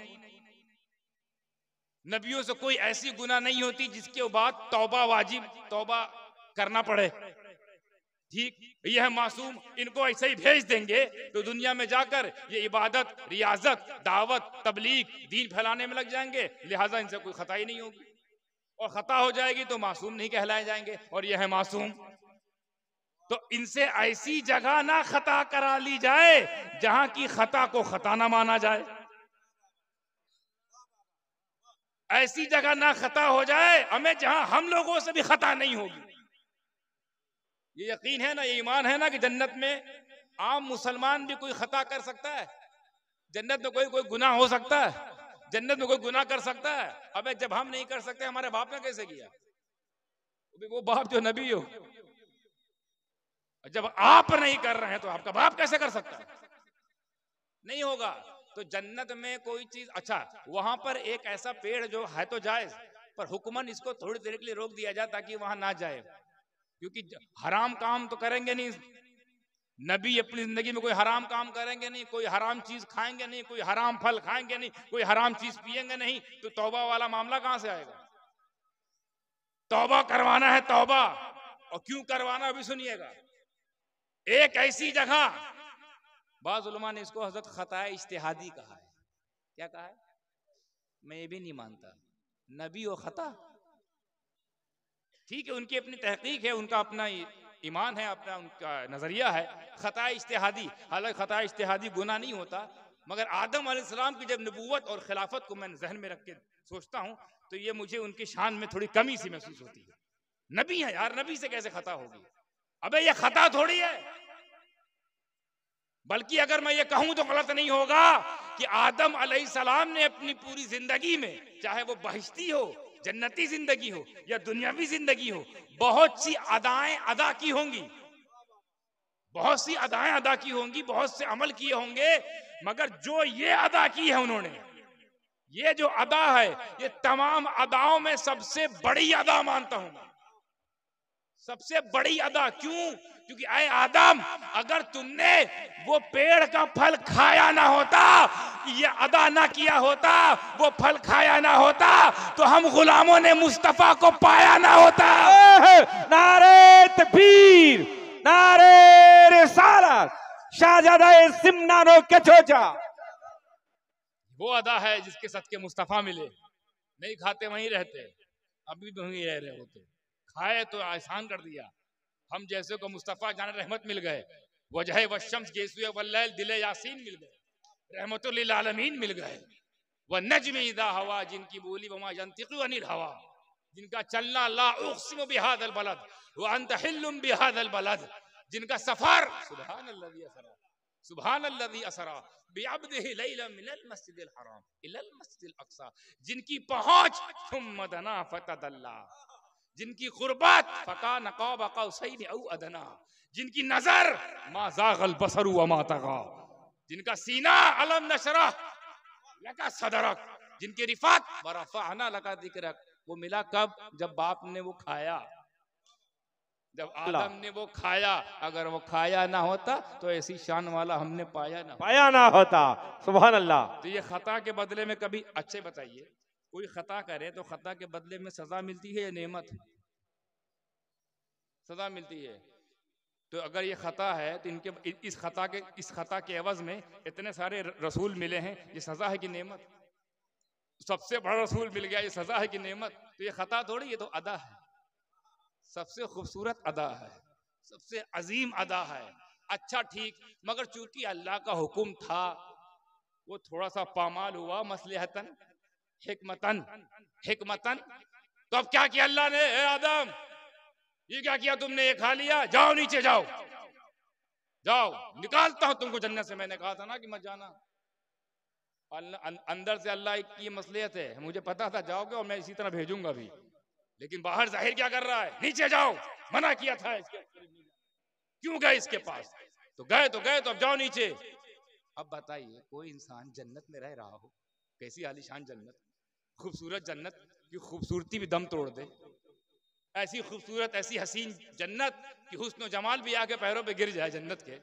नबियों से कोई ऐसी गुनाह नहीं होती जिसके बाद तौबा वाजिब, तौबा करना पड़े। ठीक, यह मासूम, इनको ऐसे ही भेज देंगे तो दुनिया में जाकर ये इबादत, रियाजत, दावत, तबलीग, दीन फैलाने में लग जाएंगे, लिहाजा इनसे कोई खता ही नहीं होगी, और खता हो जाएगी तो मासूम नहीं कहलाए जाएंगे, और यह है मासूम। तो इनसे ऐसी जगह ना खता करा ली जाए जहां की खता को खता ना माना जाए, ऐसी जगह ना खता हो जाए हमें जहां हम लोगों से भी खता नहीं होगी। ये यकीन है ना, ये ईमान है ना कि जन्नत में आम मुसलमान भी कोई खता कर सकता है, जन्नत में कोई गुनाह हो सकता है, जन्नत में कोई गुनाह कर सकता है। अबे जब हम नहीं कर सकते, हमारे बाप ने कैसे किया? वो बाप जो नबी हो, जब आप नहीं कर रहे हैं तो आपका बाप कैसे कर सकता है? नहीं होगा। तो जन्नत में कोई चीज, अच्छा वहां पर एक ऐसा पेड़ जो है तो जायज, पर हुक्मन इसको थोड़ी देर के लिए रोक दिया जाए ताकि वहां ना जाए, क्योंकि हराम काम तो करेंगे नहीं नबी, अपनी जिंदगी में कोई हराम काम करेंगे नहीं, कोई हराम चीज खाएंगे नहीं, कोई हराम फल खाएंगे नहीं, कोई हराम चीज पिएंगे नहीं, तो तौबा वाला मामला कहां से आएगा? तौबा करवाना है, तौबा, और क्यों करवाना अभी सुनिएगा। एक ऐसी जगह, बाज़ उलमा ने इसको हज़रत खता इज्तिहादी कहा है। क्या कहा है? मैं ये भी नहीं मानता, नबी और खता, ठीक है, उनकी अपनी तहकीक है, उनका अपना ईमान है, अपना उनका नजरिया है। खता इज्तिहादी, हालांकि खता इज्तिहादी गुनाह नहीं होता, मगर आदम अलैहिस्सलाम की जब नबूवत और खिलाफत को मैं जहन में रख के सोचता हूं तो ये मुझे उनकी शान में थोड़ी कमी सी महसूस होती है। नबी है यार, नबी से कैसे खता होगी? अबे ये खता थोड़ी है, बल्कि अगर मैं ये कहूं तो गलत नहीं होगा कि आदम अलैहिस्सलाम ने अपनी पूरी जिंदगी में, चाहे वो बहिश्ती हो जन्नती जिंदगी हो या दुनियावी जिंदगी हो, बहुत सी अदाएं अदा की होंगी, बहुत सी अदाएं अदा की होंगी, बहुत से अमल किए होंगे, मगर जो ये अदा की है उन्होंने, ये जो अदा है, ये तमाम अदाओं में सबसे बड़ी अदा मानता हूं मैं, सबसे बड़ी अदा। क्यों? क्योंकि ऐ आदम, अगर तुमने वो पेड़ का फल खाया ना होता, ये अदा ना किया होता, वो फल खाया ना होता, तो हम गुलामों ने मुस्तफा को पाया ना होता। नारे तकबीर, नारे रिसालत, शाहजादा सिमनानो के चोचा। वो अदा है जिसके सदके मुस्तफा मिले, नहीं खाते वहीं रहते, अभी भी वहीं रह रहे होते, खाए तो आसान कर दिया। हम जैसे को मुस्तफा जाने रहमत मिल गए, वजह वशम्स गेसुए वल्लैल दिले यासीन मिल गए, रहमतुल लिल आलमीन मिल गए, व नज्म इदा हवा, जिनकी बोली वमा यंतिकु अनिल हवा, जिनका चलना ला उक़सिमु बिहादल बलद व अंत हिल्लुम बिहादल बलद, जिनका सफर सुभानल्लज़ी असरा, सुभानल्लज़ी असरा बिअब्दिही लैलन मिनल मस्जिदिल हराम इलल मस्जिदिल अक़सा, जिनकी पहुंच थुम्मा दना फतदल्ला, जिनकी कुर्बत फकान क़ाब क़ौसैन औ अदना, जिनकी नजर मा ज़ाग़ल बसरु व मा तग़ा, जिनका सीना अलम नशरह लका सदरक, जिनकी रिफात व रफ़अना लका ज़िक्रक, वो मिला कब? जब बाप ने वो खाया, जब आदम ने वो खाया। अगर वो खाया ना होता तो ऐसी शान वाला हमने पाया ना होता। सुभान अल्लाह। तो ये खता के बदले में कभी, अच्छे बताइए, कोई खता करे तो खता के बदले में सजा मिलती है या नेमत? सजा मिलती है। तो अगर ये खता है तो इनके इस खता के एवज में इतने सारे रसूल मिले हैं, ये सजा है कि नेमत? सबसे बड़ा रसूल मिल गया, ये सजा है कि नेमत? तो ये खता थोड़ी, ये तो अदा है, सबसे खूबसूरत अदा है, सबसे अजीम अदा है। अच्छा ठीक, मगर चूंकि अल्लाह का हुक्म था, वो थोड़ा सा पामाल हुआ, मसलहतन हिकमतन। तो अब क्या किया अल्लाह ने? ए आदम, ये क्या किया तुमने? ये खा लिया, जाओ नीचे जाओ, जाओ निकालता हूं तुमको जन्नत से। मैंने कहा था ना कि मत जाना। अंदर से अल्लाह की मसलहत है, मुझे पता था जाओगे और मैं इसी तरह भेजूंगा भी, लेकिन बाहर जाहिर क्या कर रहा है? नीचे जाओ, मना किया था इसके, क्यों गए इसके पास? तो गए तो अब जाओ नीचे। अब बताइए, कोई इंसान जन्नत में रह रहा हो, कैसी आलीशान जन्नत, खूबसूरत जन्नत की खूबसूरती भी दम तोड़ दे, ऐसी खूबसूरत ऐसी हसीन जन्नत कि हुस्न जमाल भी आके पैरों पे गिर जाए जन्नत के,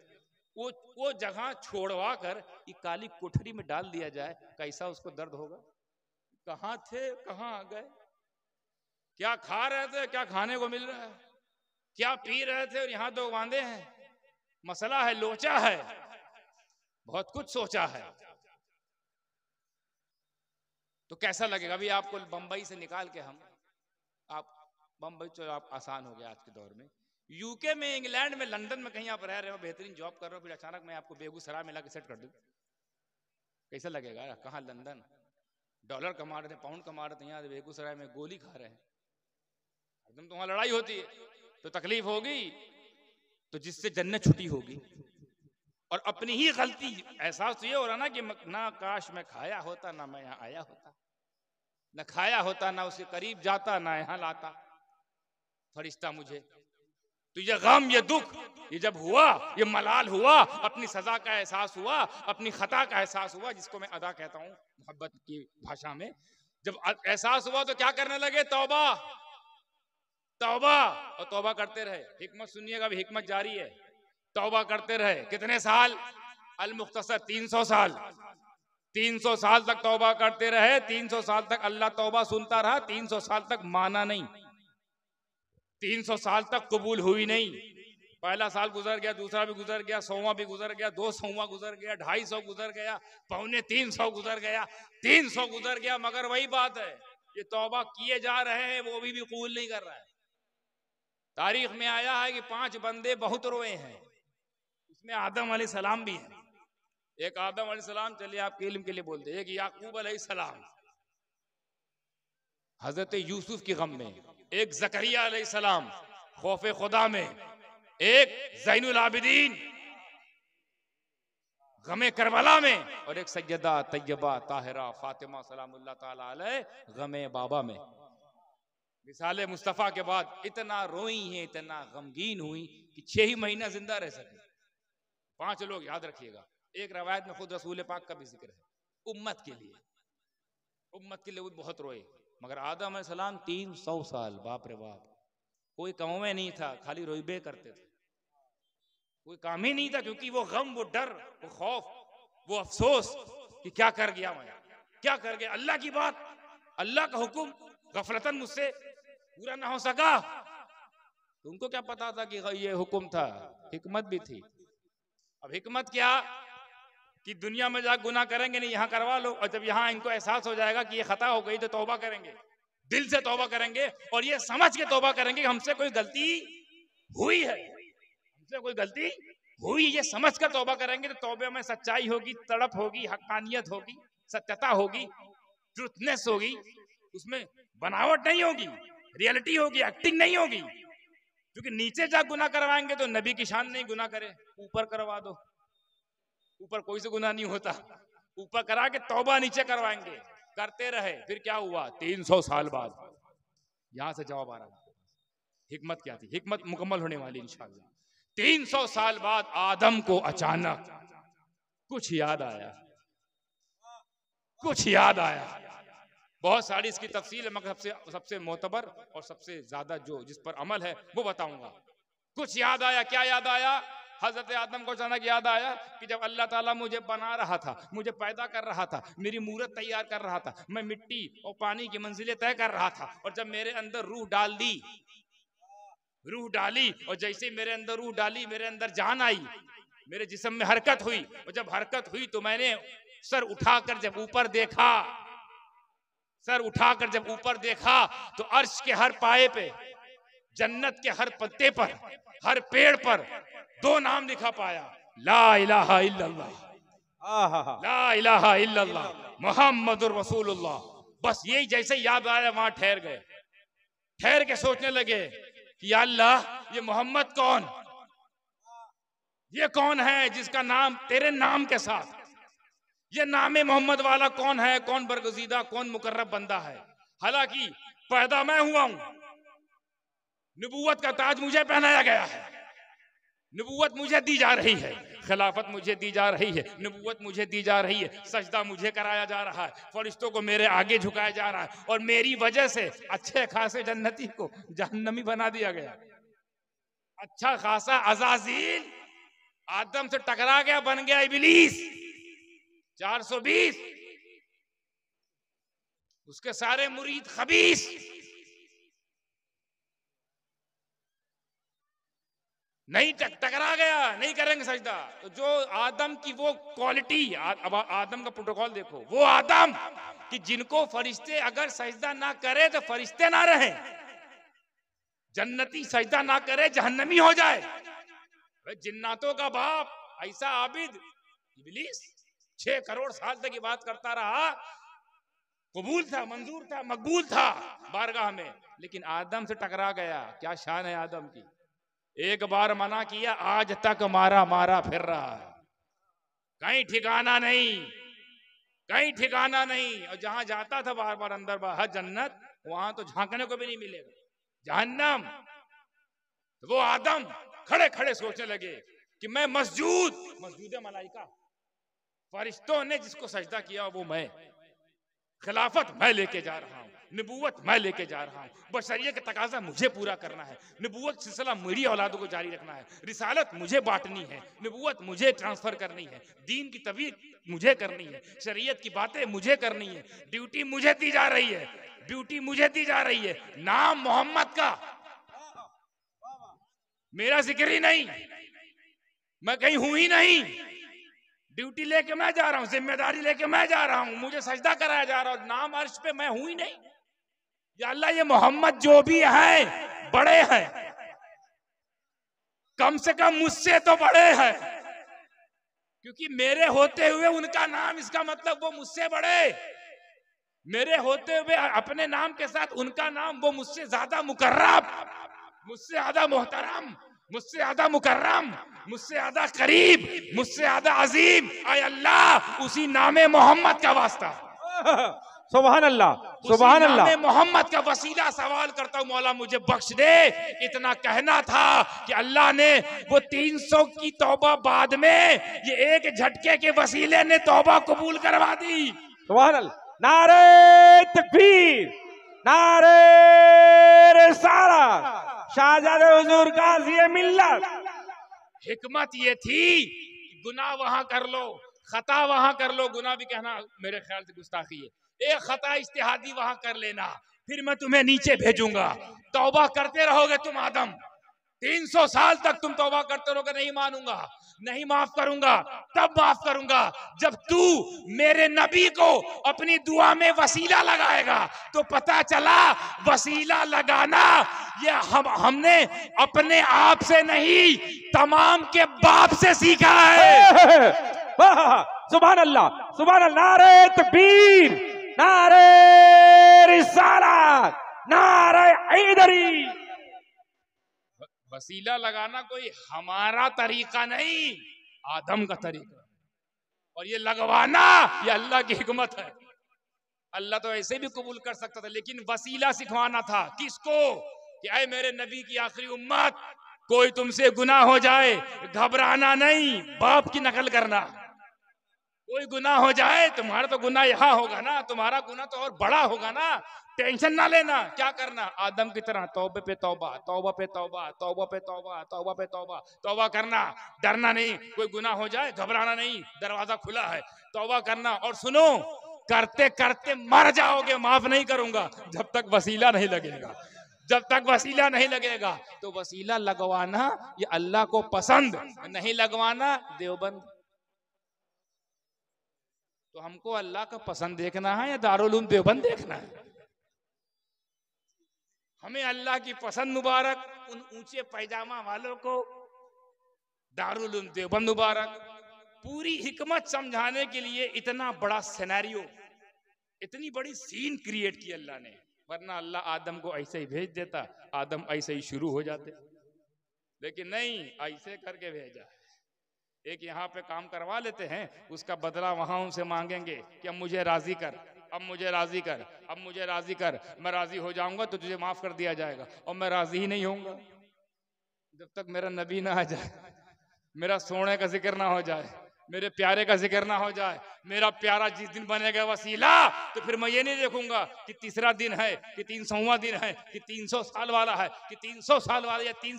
वो जगह छोड़वा कर ये काली कोठरी में डाल दिया जाए, कैसा उसको दर्द होगा? कहाँ थे, कहाँ आ गए? क्या खा रहे थे, क्या खाने को मिल रहा है? क्या पी रहे थे और यहाँ तो वांदे हैं? मसला है, लोचा है, बहुत कुछ सोचा है। तो कैसा लगेगा? अभी आपको बंबई से निकाल के आप बंबई, चलो आप आसान हो गया आज के दौर में, यूके में, इंग्लैंड में, लंदन में कहीं आप रह रहे हो, बेहतरीन जॉब कर रहे हो, फिर अचानक मैं आपको बेगूसराय में लाके सेट कर दूं, कैसा लगेगा? कहाँ लंदन डॉलर कमा रहे थे, पाउंड कमा रहे थे, यहाँ बेगूसराय में गोली खा रहे हैं, एकदम तो वहां लड़ाई होती है, तो तकलीफ होगी। तो जिससे जन्नत छुटी होगी और अपनी ही गलती एहसास ये हो रहा ना कि ना काश मैं खाया होता, ना मैं यहाँ आया होता, न खाया होता, ना उसके करीब जाता, ना यहाँ लाता फरिश्ता मुझे। तो ये गम, ये दुख, ये जब हुआ, ये मलाल हुआ, अपनी सजा का एहसास हुआ, अपनी खता का एहसास हुआ, जिसको मैं अदा कहता हूँ मोहब्बत की भाषा में, जब एहसास हुआ तो क्या करने लगे? तौबा, तौबा और तौबा करते रहे। हिकमत सुनिएगा, अभी हिकमत जारी है। तौबा करते रहे कितने साल? अल मुख्तसर 300 साल, 300 साल तक तौबा करते रहे, 300 साल तक अल्लाह तौबा सुनता रहा, 300 साल तक माना नहीं, 300 साल तक कबूल हुई नहीं। पहला साल गुजर गया, दूसरा भी गुजर गया, 100वां भी गुजर गया, 200वां गुजर गया, 250 गुजर गया, 250 गुजर गया, 300 गुजर गया, मगर वही बात है, ये तौबा किए जा रहे हैं, वो भी कबूल नहीं कर रहा है। तारीख में आया है कि 5 बंदे बहुत रोए हैं, उसमें आदम अलैहिस्सलाम भी है। एक आदम अलैहिस्सलाम, चलिए आपके इल्म के लिए बोलते, एक याकूब अलैहिस्सलाम हजरत यूसुफ की गम में, एक जकरिया अलैहिस्सलाम खौफे खुदा में, एक ज़ैनुल आबिदीन गमे करबला में, और एक सैयदा तैयबा ताहिरा फातिमा सलामुल्लाह ताला अलैह गमे बाबा में। विसाले मुस्तफ़ा के बाद इतना रोई है, इतना गमगीन हुई कि 6 ही महीना जिंदा रह सके। 5 लोग याद रखिएगा। एक रवायत में खुद रसूल पाक का भी जिक्र है। उम्मत के लिए वो बहुत रोए। मगर आदम अलैहिस्सलाम 300 साल, बाप रे बाप, कोई काम में नहीं था, खाली रोइबे करते थे, कोई काम ही नहीं था। क्योंकि वो गम, वो डर, वो खौफ, वो अफसोस कि क्या कर गया मैं, क्या कर गया। अल्लाह की बात, अल्लाह का हुक्म गफलतन मुझसे पूरा ना हो सका। तो उनको क्या पता था कि ये हुक्म था, हिकमत भी थी। अब हिकमत क्या कि दुनिया में जाकर गुनाह करेंगे नहीं, यहाँ करवा लो, और जब यहाँ इनको एहसास हो जाएगा कि ये खता हो गई तो तौबा करेंगे, दिल से तौबा करेंगे, और ये समझ के तौबा करेंगे कि हमसे कोई गलती हुई है, हमसे कोई गलती हुई, ये समझ कर तौबा करेंगे। तो तौबे में सच्चाई होगी, तड़प होगी, हक्कानियत होगी, सत्यता होगी, ट्रुथनेस होगी, उसमें बनावट नहीं होगी, रियलिटी होगी, एक्टिंग नहीं होगी। क्योंकि नीचे जा गुनाह करवाएंगे तो नबी की शान नहीं गुनाह करे, ऊपर करवा दो, ऊपर कोई से गुनाह नहीं होता, ऊपर करा के तौबा नीचे करवाएंगे, करते रहे। फिर क्या हुआ? 300 साल बाद यहां से जवाब आ रहा है। हिकमत क्या थी? हिकमत मुकम्मल होने वाली इंशाअल्लाह। 300 साल बाद आदम को अचानक कुछ याद आया, कुछ याद आया। बहुत सारी इसकी तफसील है, मगर सबसे मोतबर और सबसे ज्यादा जो जिस पर अमल है वो बताऊंगा। कुछ याद आया। क्या याद आया? हजरत आदम को अचानक याद आया कि जब अल्लाह ताला मुझे बना रहा था, मुझे पैदा कर रहा था, मेरी मूरत तैयार कर रहा था, मैं मिट्टी और पानी की मंजिलें तय कर रहा था, और जब मेरे अंदर रूह डाल दी, रूह डाली, और जैसे ही मेरे अंदर रूह डाली, मेरे अंदर जान आई, मेरे जिस्म में हरकत हुई, और जब हरकत हुई तो मैंने सर उठाकर जब ऊपर देखा, सर उठाकर जब ऊपर देखा तो अर्श के हर पाए पे, जन्नत के हर पत्ते पर, हर पेड़ पर 2 नाम लिखा पाया, ला इलाहा इल्लल्लाह, ला इलाहा इल्लल्लाह, मुहम्मदुर रसूलुल्लाह। बस यही जैसे याद आया वहां ठहर गए, ठहर के सोचने लगे कि या अल्लाह, ये मोहम्मद कौन, ये कौन है जिसका नाम तेरे नाम के साथ, ये नामे मोहम्मद वाला कौन है, कौन बरगुज़ीदा, कौन मुकर्रब बंदा है। हालांकि पैदा मैं हुआ हूं, नबूवत का ताज मुझे पहनाया गया है, नबूवत मुझे दी जा रही है, खिलाफत मुझे दी जा रही है, नबूवत मुझे दी जा रही है, सजदा मुझे कराया जा रहा है, फरिश्तों को मेरे आगे झुकाया जा रहा है, और मेरी वजह से अच्छे खासे जन्नती को जहन्नमी बना दिया गया। अच्छा खासा अज़ाज़ील आदम से टकरा गया, बन गया इब्लीस 420, उसके सारे मुरीद खबीस। नहीं टकरा गया, नहीं करेंगे सजदा। तो जो आदम की वो क्वालिटी, अब आदम का प्रोटोकॉल देखो, वो आदम कि जिनको फरिश्ते अगर सजदा ना करे तो फरिश्ते ना रहे, जन्नती सजदा ना करे जहन्नमी हो जाए। जिन्नातों का बाप ऐसा आबिद इब्लीस 6 करोड़ साल तक ये बात करता रहा, कबूल था, मंजूर था, मकबूल था बारगाह में, लेकिन आदम से टकरा गया। क्या शान है आदम की, एक बार मना किया, आज तक मारा मारा फिर रहा है, कहीं ठिकाना नहीं, कहीं ठिकाना नहीं। और जहां जाता था बार बार अंदर बाहर जन्नत, वहां तो झांकने को भी नहीं मिलेगा, जहन्नम। वो आदम खड़े खड़े सोचने लगे कि मैं मस्जूद मलाइका, फरिश्तों ने जिसको सजदा किया वो मैं, खिलाफत मैं लेके जा रहा हूं, नबूवत मैं लेके जा रहा हूं, बशरियत का तकाजा मुझे पूरा करना है, नबूवत सिलसिला मेरी औलादों को जारी रखना है, रिसालत मुझे बांटनी है, नबूवत मुझे ट्रांसफर करनी है, दीन की तबलीग मुझे करनी है, शरीयत की बातें मुझे करनी है, ड्यूटी मुझे दी जा रही है, ड्यूटी मुझे दी जा रही है। नाम मोहम्मद का मेरा जिक्र ही नहीं, मैं कहीं हूं ही नहीं, ड्यूटी लेके मैं जा रहा हूं, जिम्मेदारी लेके मैं जा रहा हूं, मुझे सजदा कराया जा रहा हूं, नाम अर्श पे मैं हूं ही नहीं। या अल्लाह, ये मोहम्मद जो भी है बड़े हैं, कम से कम मुझसे तो बड़े हैं, क्योंकि मेरे होते हुए उनका नाम, इसका मतलब वो मुझसे बड़े, मेरे होते हुए अपने नाम के साथ उनका नाम, वो मुझसे ज्यादा मुकर्रब, मुझसे ज्यादा मोहतरम, मुझसे ज्यादा मुकर्रम, मुझसे ज्यादा करीब, मुझसे ज्यादा अजीम। आय अल्लाह, उसी नामे मोहम्मद का वास्ता, सुभान अल्लाह, सुभान अल्लाह। मैं मोहम्मद का वसीला सवाल करता हूँ, मौला मुझे बख्श दे। इतना कहना था कि अल्लाह ने वो 300 की तौबा बाद में ये एक झटके के वसीले ने तौबा कबूल करवा दी। सुभान अल्लाह। नारे तकबीर, नारे रिसालत, शाहजादे हुजूर गाज़ी मिल्लत। हिकमत ये थी, गुनाह वहां कर लो, खता वहां कर लो। गुनाह भी कहना मेरे ख्याल से गुस्ताखी है। एक खता इज्तिहादी वहां कर लेना, फिर मैं तुम्हें नीचे भेजूंगा। तौबा करते रहोगे तुम आदम, 300 साल तक तुम तौबा करते रहोगे। नहीं मानूंगा, नहीं माफ करूंगा। तब माफ करूंगा जब तू मेरे नबी को अपनी दुआ में वसीला लगाएगा। तो पता चला वसीला लगाना ये हमने अपने आप से नहीं, तमाम के बाप से सीखा है। सुभान अल्लाह, सुभान अल्लाह। नारे तकबीर, नारे रिसालत, नारे हैदरी। वसीला लगाना कोई हमारा तरीका नहीं, आदम का तरीका। और ये लगवाना ये अल्लाह की हिकमत है। अल्लाह तो ऐसे भी कबूल कर सकता था, लेकिन वसीला सिखवाना था। किसको? कि ऐ मेरे नबी की आखिरी उम्मत, कोई तुमसे गुनाह हो जाए घबराना नहीं, बाप की नकल करना। कोई गुनाह हो जाए, तुम्हारा तो गुनाह यहाँ होगा ना, तुम्हारा गुनाह तो और बड़ा होगा ना, टेंशन ना लेना। क्या करना? आदम की तरह तौबे पे तौबा, तौबा पे तौबा, तौबा पे तौबा, तौबा पे तौबा, तौबा करना। डरना नहीं, कोई गुनाह हो जाए घबराना नहीं, दरवाजा खुला है, तौबा करना। और सुनो, करते करते मर जाओगे, माफ नहीं करूंगा जब तक वसीला नहीं लगेगा। जब तक वसीला नहीं लगेगा तो वसीला लगवाना ये अल्लाह को पसंद, नहीं लगवाना देवबंद। तो हमको अल्लाह का पसंद देखना है या दारुल उलूम देवबंद देखना है? हमें अल्लाह की पसंद मुबारक, उन ऊंचे पैजामा वालों को दारुल उलूम देवबंद मुबारक। पूरी हिकमत समझाने के लिए इतना बड़ा सिनेरियो, इतनी बड़ी सीन क्रिएट की अल्लाह ने। वरना अल्लाह आदम को ऐसे ही भेज देता, आदम ऐसे ही शुरू हो जाते। लेकिन नहीं, ऐसे करके भेजा। एक यहाँ पे काम करवा लेते हैं, उसका बदला वहां उनसे मांगेंगे कि अब मुझे राजी कर, अब मुझे राजी कर, अब मुझे राजी कर। मैं राजी हो जाऊंगा तो तुझे माफ कर दिया जाएगा, और मैं राजी ही नहीं होऊंगा जब तक मेरा नबी ना आ जाए, मेरा सोने का जिक्र ना हो जाए, मेरे प्यारे का जिक्र ना हो जाए। मेरा प्यारा जिस दिन बनेगा वसीला, तो फिर मैं ये नहीं देखूंगा कि तीसरा दिन है, कि 300वां दिन है, कि 300 साल वाला है, कि 300 साल वाला या 3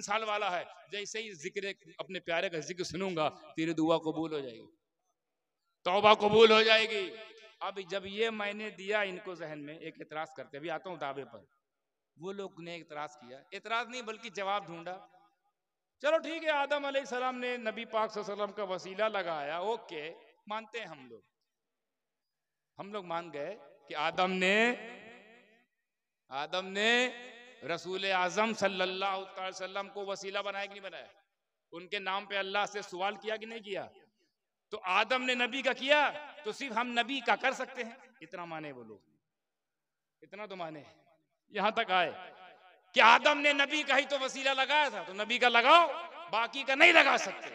साल वाला है। जैसे ही जिक्र अपने प्यारे का जिक्र सुनूंगा, तेरी दुआ कबूल हो जाएगी, तौबा कबूल हो जाएगी। अब जब ये मैंने दिया इनको जहन में, एक एतराज करते, अभी आता हूँ दावे पर। वो लोग ने एतराज किया, एतराज नहीं बल्कि जवाब ढूंढा। चलो ठीक है, आदम अलैहिस्सलाम ने नबी पाक सल्लल्लाहु अलैहि वसल्लम का वसीला लगाया, ओके, मानते हैं हम लोग मान गए कि आदम ने रसूल आजम सल्लल्लाहु अलैहि वसल्लम को वसीला बनाया कि नहीं बनाया? उनके नाम पे अल्लाह से सवाल किया कि नहीं किया? तो आदम ने नबी का किया, तो सिर्फ हम नबी का कर सकते हैं। इतना माने वो लोग, इतना तो माने। यहां तक आए कि आदम ने नबी का ही तो वसीला लगाया था, तो नबी का लगाओ, बाकी का नहीं लगा सकते।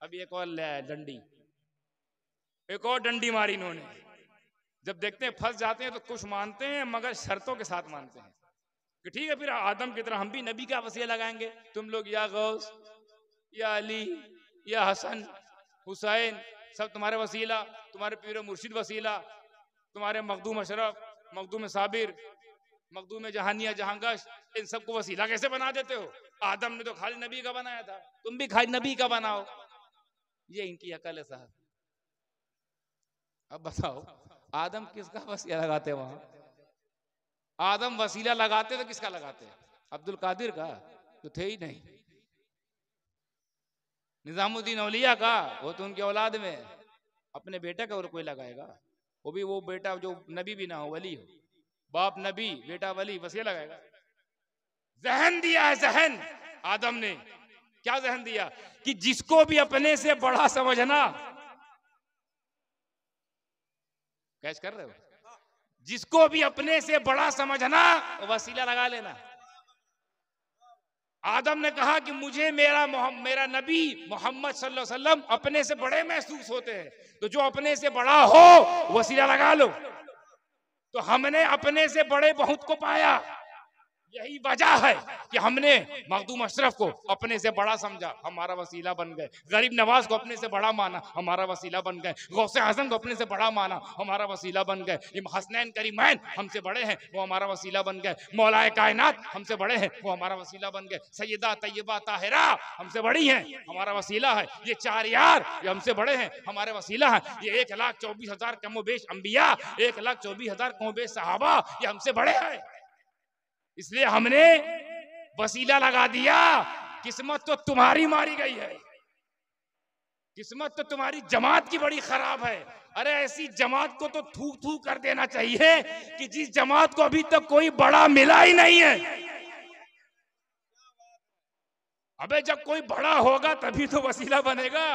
अब एक और डंडी, एक और डंडी मारी इन्होंने। जब देखते हैं फंस जाते हैं तो कुछ मानते हैं, मगर शर्तों के साथ मानते हैं कि ठीक है, फिर आदम की तरह हम भी नबी का वसीला लगाएंगे। तुम लोग या गौस, या अली, या हसन, हुसैन, सब तुम्हारे वसीला, तुम्हारे पीर मुर्शिद वसीला, तुम्हारे मखदूम अशरफ, मखदूम साबिर, मखदूम जहानिया, जहांगश, इन सबको वसीला कैसे बना देते हो? आदम ने तो खाली नबी का बनाया था, तुम भी खाली नबी का बनाओ। ये इनकी अकल है साहब। अब बताओ, आदम किसका वसीला लगाते वहां? आदम वसीला लगाते तो किसका लगाते? अब्दुल कादिर का तो थे ही नहीं। निजामुद्दीन औलिया का, वो तो उनकी औलाद में, अपने बेटे का और कोई लगाएगा? वो भी वो बेटा जो नबी भी ना हो, वली हो, बाप नबी बेटा वली, वसीला लगाएगा? जहन दिया है, जहन। आदम ने क्या जहन दिया कि जिसको भी अपने से बड़ा समझना, कैच कर रहे हो? जिसको भी अपने से बड़ा समझना, वसीला लगा लेना। आदम ने कहा कि मुझे मेरा नबी मोहम्मद सल्लल्लाहु अलैहि वसल्लम अपने से बड़े महसूस होते हैं, तो जो अपने से बड़ा हो वसीला लगा लो। तो हमने अपने से बड़े बहुत को पाया। यही वजह है कि हमने मखदूम अशरफ को अपने से बड़ा समझा, हमारा वसीला बन गए। गरीब नवाज को अपने से बड़ा माना, हमारा वसीला बन गए। गौसे आजम को अपने से बड़ा माना, हमारा वसीला बन गए। हसनैन करीमैन हमसे बड़े हैं, वो हमारा वसीला बन गए। मौलाए कायनात हमसे बड़े हैं, वो हमारा वसीला बन गए। सैयदा तैयबा ताहिरा हमसे बड़ी हैं, हमारा वसीला है। ये चार यार ये हमसे बड़े हैं, हमारे वसीला है। ये 1,24,000 कमोबेश अंबिया, 1,24,000 कमोबेश सहाबा, ये हमसे बड़े हैं। इसलिए हमने वसीला लगा दिया। किस्मत तो तुम्हारी मारी गई है, किस्मत तो तुम्हारी जमात की बड़ी खराब है। अरे ऐसी जमात को तो थूक थूक कर देना चाहिए कि जिस जमात को अभी तक कोई बड़ा मिला ही नहीं है। अबे जब कोई बड़ा होगा तभी तो वसीला बनेगा।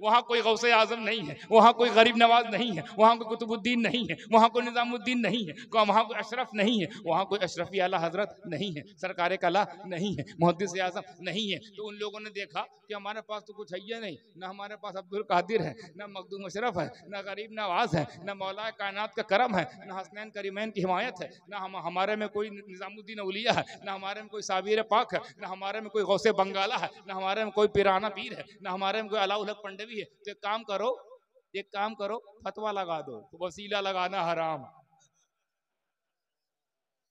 वहां कोई गौसे आजम नहीं है, वहां कोई गरीब नवाज नहीं है, वहां कोई कुतुबुद्दीन नहीं है, वहां कोई निजामुद्दीन नहीं है, वहां कोई अशरफ नहीं है, वहां कोई अशरफी आला हजरत नहीं है, सरकारे कला नहीं है, मुहद्दिस आजम नहीं है। तो उन लोगों ने देखा कि हमारे पास तो कुछ है ही नहीं, ना हमारे पास अब्दुल कादिर है, ना मखदूम अशरफ है, ना गरीब नवाज है, ना मौला कायनात का करम है, ना हसनैन करीमैन की हिमायत है, ना हमारे में कोई निजामुद्दीन औलिया है, ना हमारे में कोई साबिर पाक है, ना हमारे में कोई गौसे बंगाला है, ना हमारे में कोई पिराना पीर है, ना हमारे में कोई अलाउल पंडित भी है। तो एक काम करो फतवा लगा दो, तो वसीला लगाना हराम।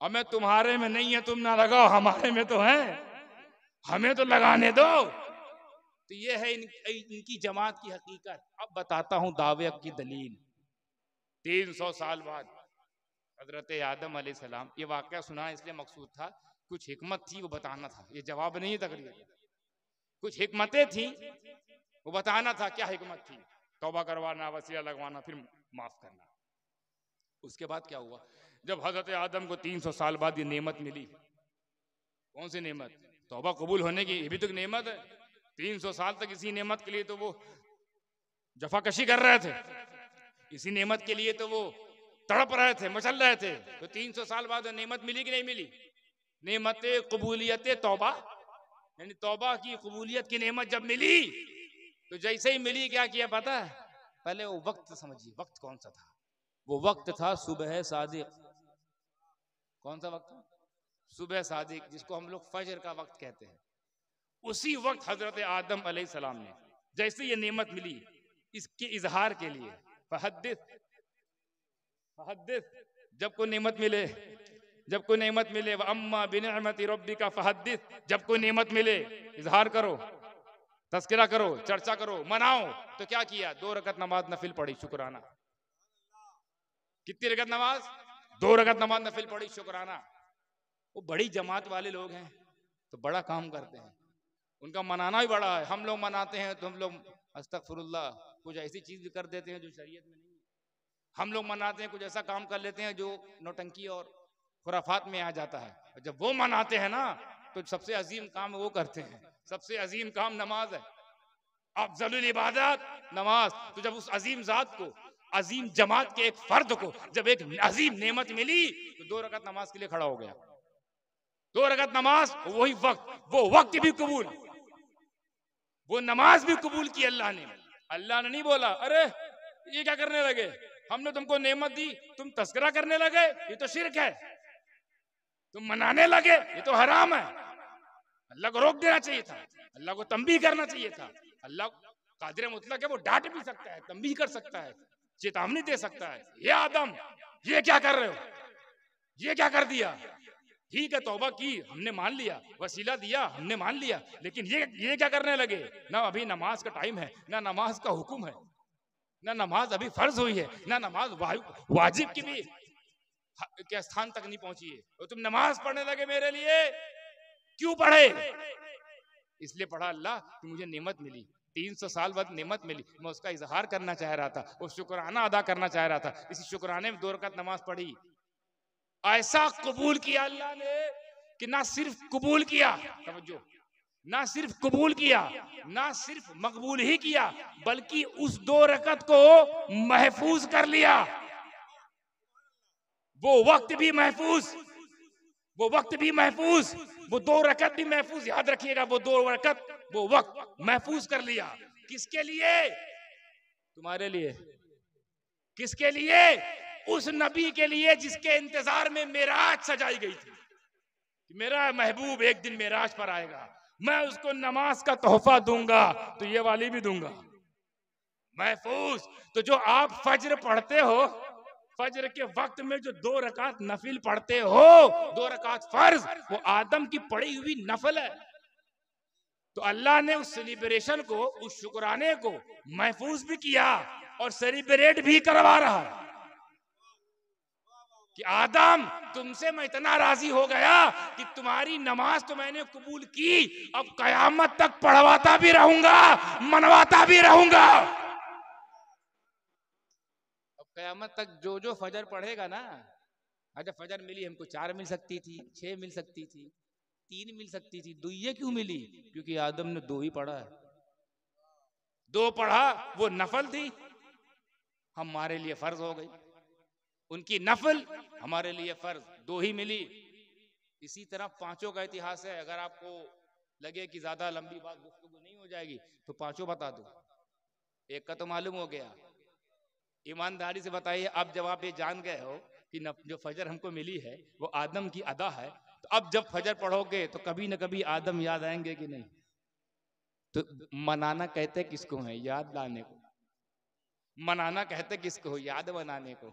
हमें तुम्हारे में नहीं है, तुम ना लगाओ, हमारे में तो है, हमें तो लगाने दो। तो ये है इनकी जमात की हकीकत। अब बताता हूं दावे की दलील। 300 साल बाद हजरत आदम अलैहिस्सलाम, ये वाकया सुना इसलिए मकसूद था, कुछ हिकमत थी वो बताना था। ये जवाब नहीं है तकरीर, कुछ हिकमतें थी वो बताना था। क्या हिकमत थी? तौबा करवाना, वसीला लगवाना, फिर माफ करना। उसके बाद क्या हुआ? जब हजरत आदम को 300 साल बाद ये नेमत मिली, कौन सी नेमत? तौबा कबूल होने की, ये भी तो नेमत है। 300 साल तक इसी नेमत के लिए तो वो जफाकशी कर रहे थे, इसी नेमत के लिए तो वो तड़प रहे थे, मचल रहे थे। तो 300 साल बाद नेमत मिली कि नहीं मिली? नेमत कबूलियत तौबा, यानी तौबा की कबूलियत की नेमत जब मिली, तो जैसे ही मिली क्या किया पता है? पहले वो वक्त समझिए, वक्त कौन सा था? वो वक्त था सुबह सादिक। कौन सा वक्त? सुबह सादिक, जिसको हम लोग फजर का वक्त कहते हैं। उसी वक्त हजरत आदम अलैहिस्सलाम ने जैसे ये नेमत मिली, इसके इजहार के लिए फहद्दिस, जब कोई नेमत मिले, जब कोई नेमत मिले, व अम्मा बिनिअमति रब्बिका फहद्दिस, जब कोई नेमत मिले इजहार करो, तस्करा करो, चर्चा करो, मनाओ। तो क्या किया? 2 रकत नमाज नफिल पढ़ी, शुक्राना। कितनी रकत नमाज? 2 रकत नमाज नफिल पढ़ी, शुक्राना। वो बड़ी जमात वाले लोग हैं तो बड़ा काम करते हैं, उनका मनाना भी बड़ा है। हम लोग मनाते हैं तो हम लोग अस्तगफिरुल्लाह कुछ ऐसी चीज भी कर देते हैं जो शरीयत में नहीं है। हम लोग मनाते हैं, कुछ ऐसा काम कर लेते हैं जो नौटंकी और खुराफात में आ जाता है। और जब वो मनाते हैं ना, तो सबसे अजीम काम वो करते हैं। सबसे अजीम काम नमाज है, अफजलुल इबादत नमाज। तो जब उस अजीम जात को, अजीम जमात के एक फर्द को जब एक अजीम नेमत मिली, तो 2 रकत नमाज के लिए खड़ा हो गया। 2 रकत नमाज, वही वक्त, वो वक्त भी कबूल, वो नमाज भी कबूल की अल्लाह ने। अल्लाह ने नहीं बोला अरे ये क्या करने लगे, हमने तुमको नेमत दी, तुम तस्करा करने लगे, ये तो शिरक है, तुम मनाने लगे, ये तो हराम है। अल्लाह को रोक देना चाहिए था, अल्लाह को तंबीह करना चाहिए था। अल्लाह कादिर मुतलक है, वो डांट भी सकता है, तंबीह कर सकता है, चेतावनी दे सकता है, ये आदम ये क्या कर रहे हो, ये क्या कर दिया। ठीक है, तौबा की, हमने मान लिया, वसीला दिया, हमने मान लिया, लेकिन ये क्या करने लगे? ना अभी नमाज का टाइम है, ना नमाज का हुक्म है, ना नमाज अभी फर्ज हुई है, ना नमाज वाजिब की भी के स्थान तक नहीं पहुंची है, तो तुम नमाज पढ़ने लगे मेरे लिए। क्यों पढ़े? इसलिए पढ़ा अल्लाह कि मुझे नेमत मिली, 300 साल बाद नेमत मिली, मैं उसका इजहार करना चाह रहा था, वो शुक्राना अदा करना चाह रहा था। इसी शुक्राने में 2 रकात नमाज पढ़ी। ऐसा कबूल किया अल्लाह ने कि ना सिर्फ कबूल किया, तवज्जो, ना सिर्फ कबूल किया, ना सिर्फ मकबूल ही किया, बल्कि उस 2 रकत को महफूज कर लिया। वो वक्त भी महफूज, वो वक्त भी महफूज, वो 2 रकत भी महफूज। याद रखिएगा, वो 2 रकत, वो वक्त महफूज कर लिया। किसके लिए? तुम्हारे लिए। किसके लिए? उस नबी के लिए जिसके इंतजार में मेराज सजाई गई थी कि मेरा महबूब एक दिन मेराज पर आएगा, मैं उसको नमाज का तोहफा दूंगा, तो ये वाली भी दूंगा महफूज। तो जो आप फज्र पढ़ते हो, फज्र के वक्त में जो 2 रकात नफिल पढ़ते हो, 2 रकात फर्ज, वो आदम की पढ़ी हुई नफल है। तो अल्लाह ने उस सेलिब्रेशन को, उस शुक्राने को महफूज भी किया और सेलिब्रेट भी करवा रहा है कि आदम तुमसे मैं इतना राजी हो गया कि तुम्हारी नमाज तो मैंने कबूल की, अब कयामत तक पढ़वाता भी रहूंगा, मनवाता भी रहूंगा। अब कयामत तक जो जो फजर पढ़ेगा ना, अच्छा फजर मिली हमको 4 मिल सकती थी, 6 मिल सकती थी, 3 मिल सकती थी, 2 ये क्यों मिली? क्योंकि आदम ने 2 ही पढ़ा है। 2 पढ़ा, वो नफल थी, हमारे लिए फर्ज हो गई। उनकी नफल हमारे लिए फर्ज, 2 ही मिली। इसी तरह 5 का इतिहास है। अगर आपको लगे कि ज्यादा लंबी बात गुफ्तगू नहीं हो जाएगी तो 5 बता दो। एक का तो मालूम हो गया, ईमानदारी से बताइए, अब जब आप ये जान गए हो कि जो फजर हमको मिली है वो आदम की अदा है, तो अब जब फजर पढ़ोगे तो कभी न कभी आदम याद आएंगे कि नहीं? तो मनाना कहते किसको है? याद लाने को। मनाना कहते किसको हो? याद बनाने को।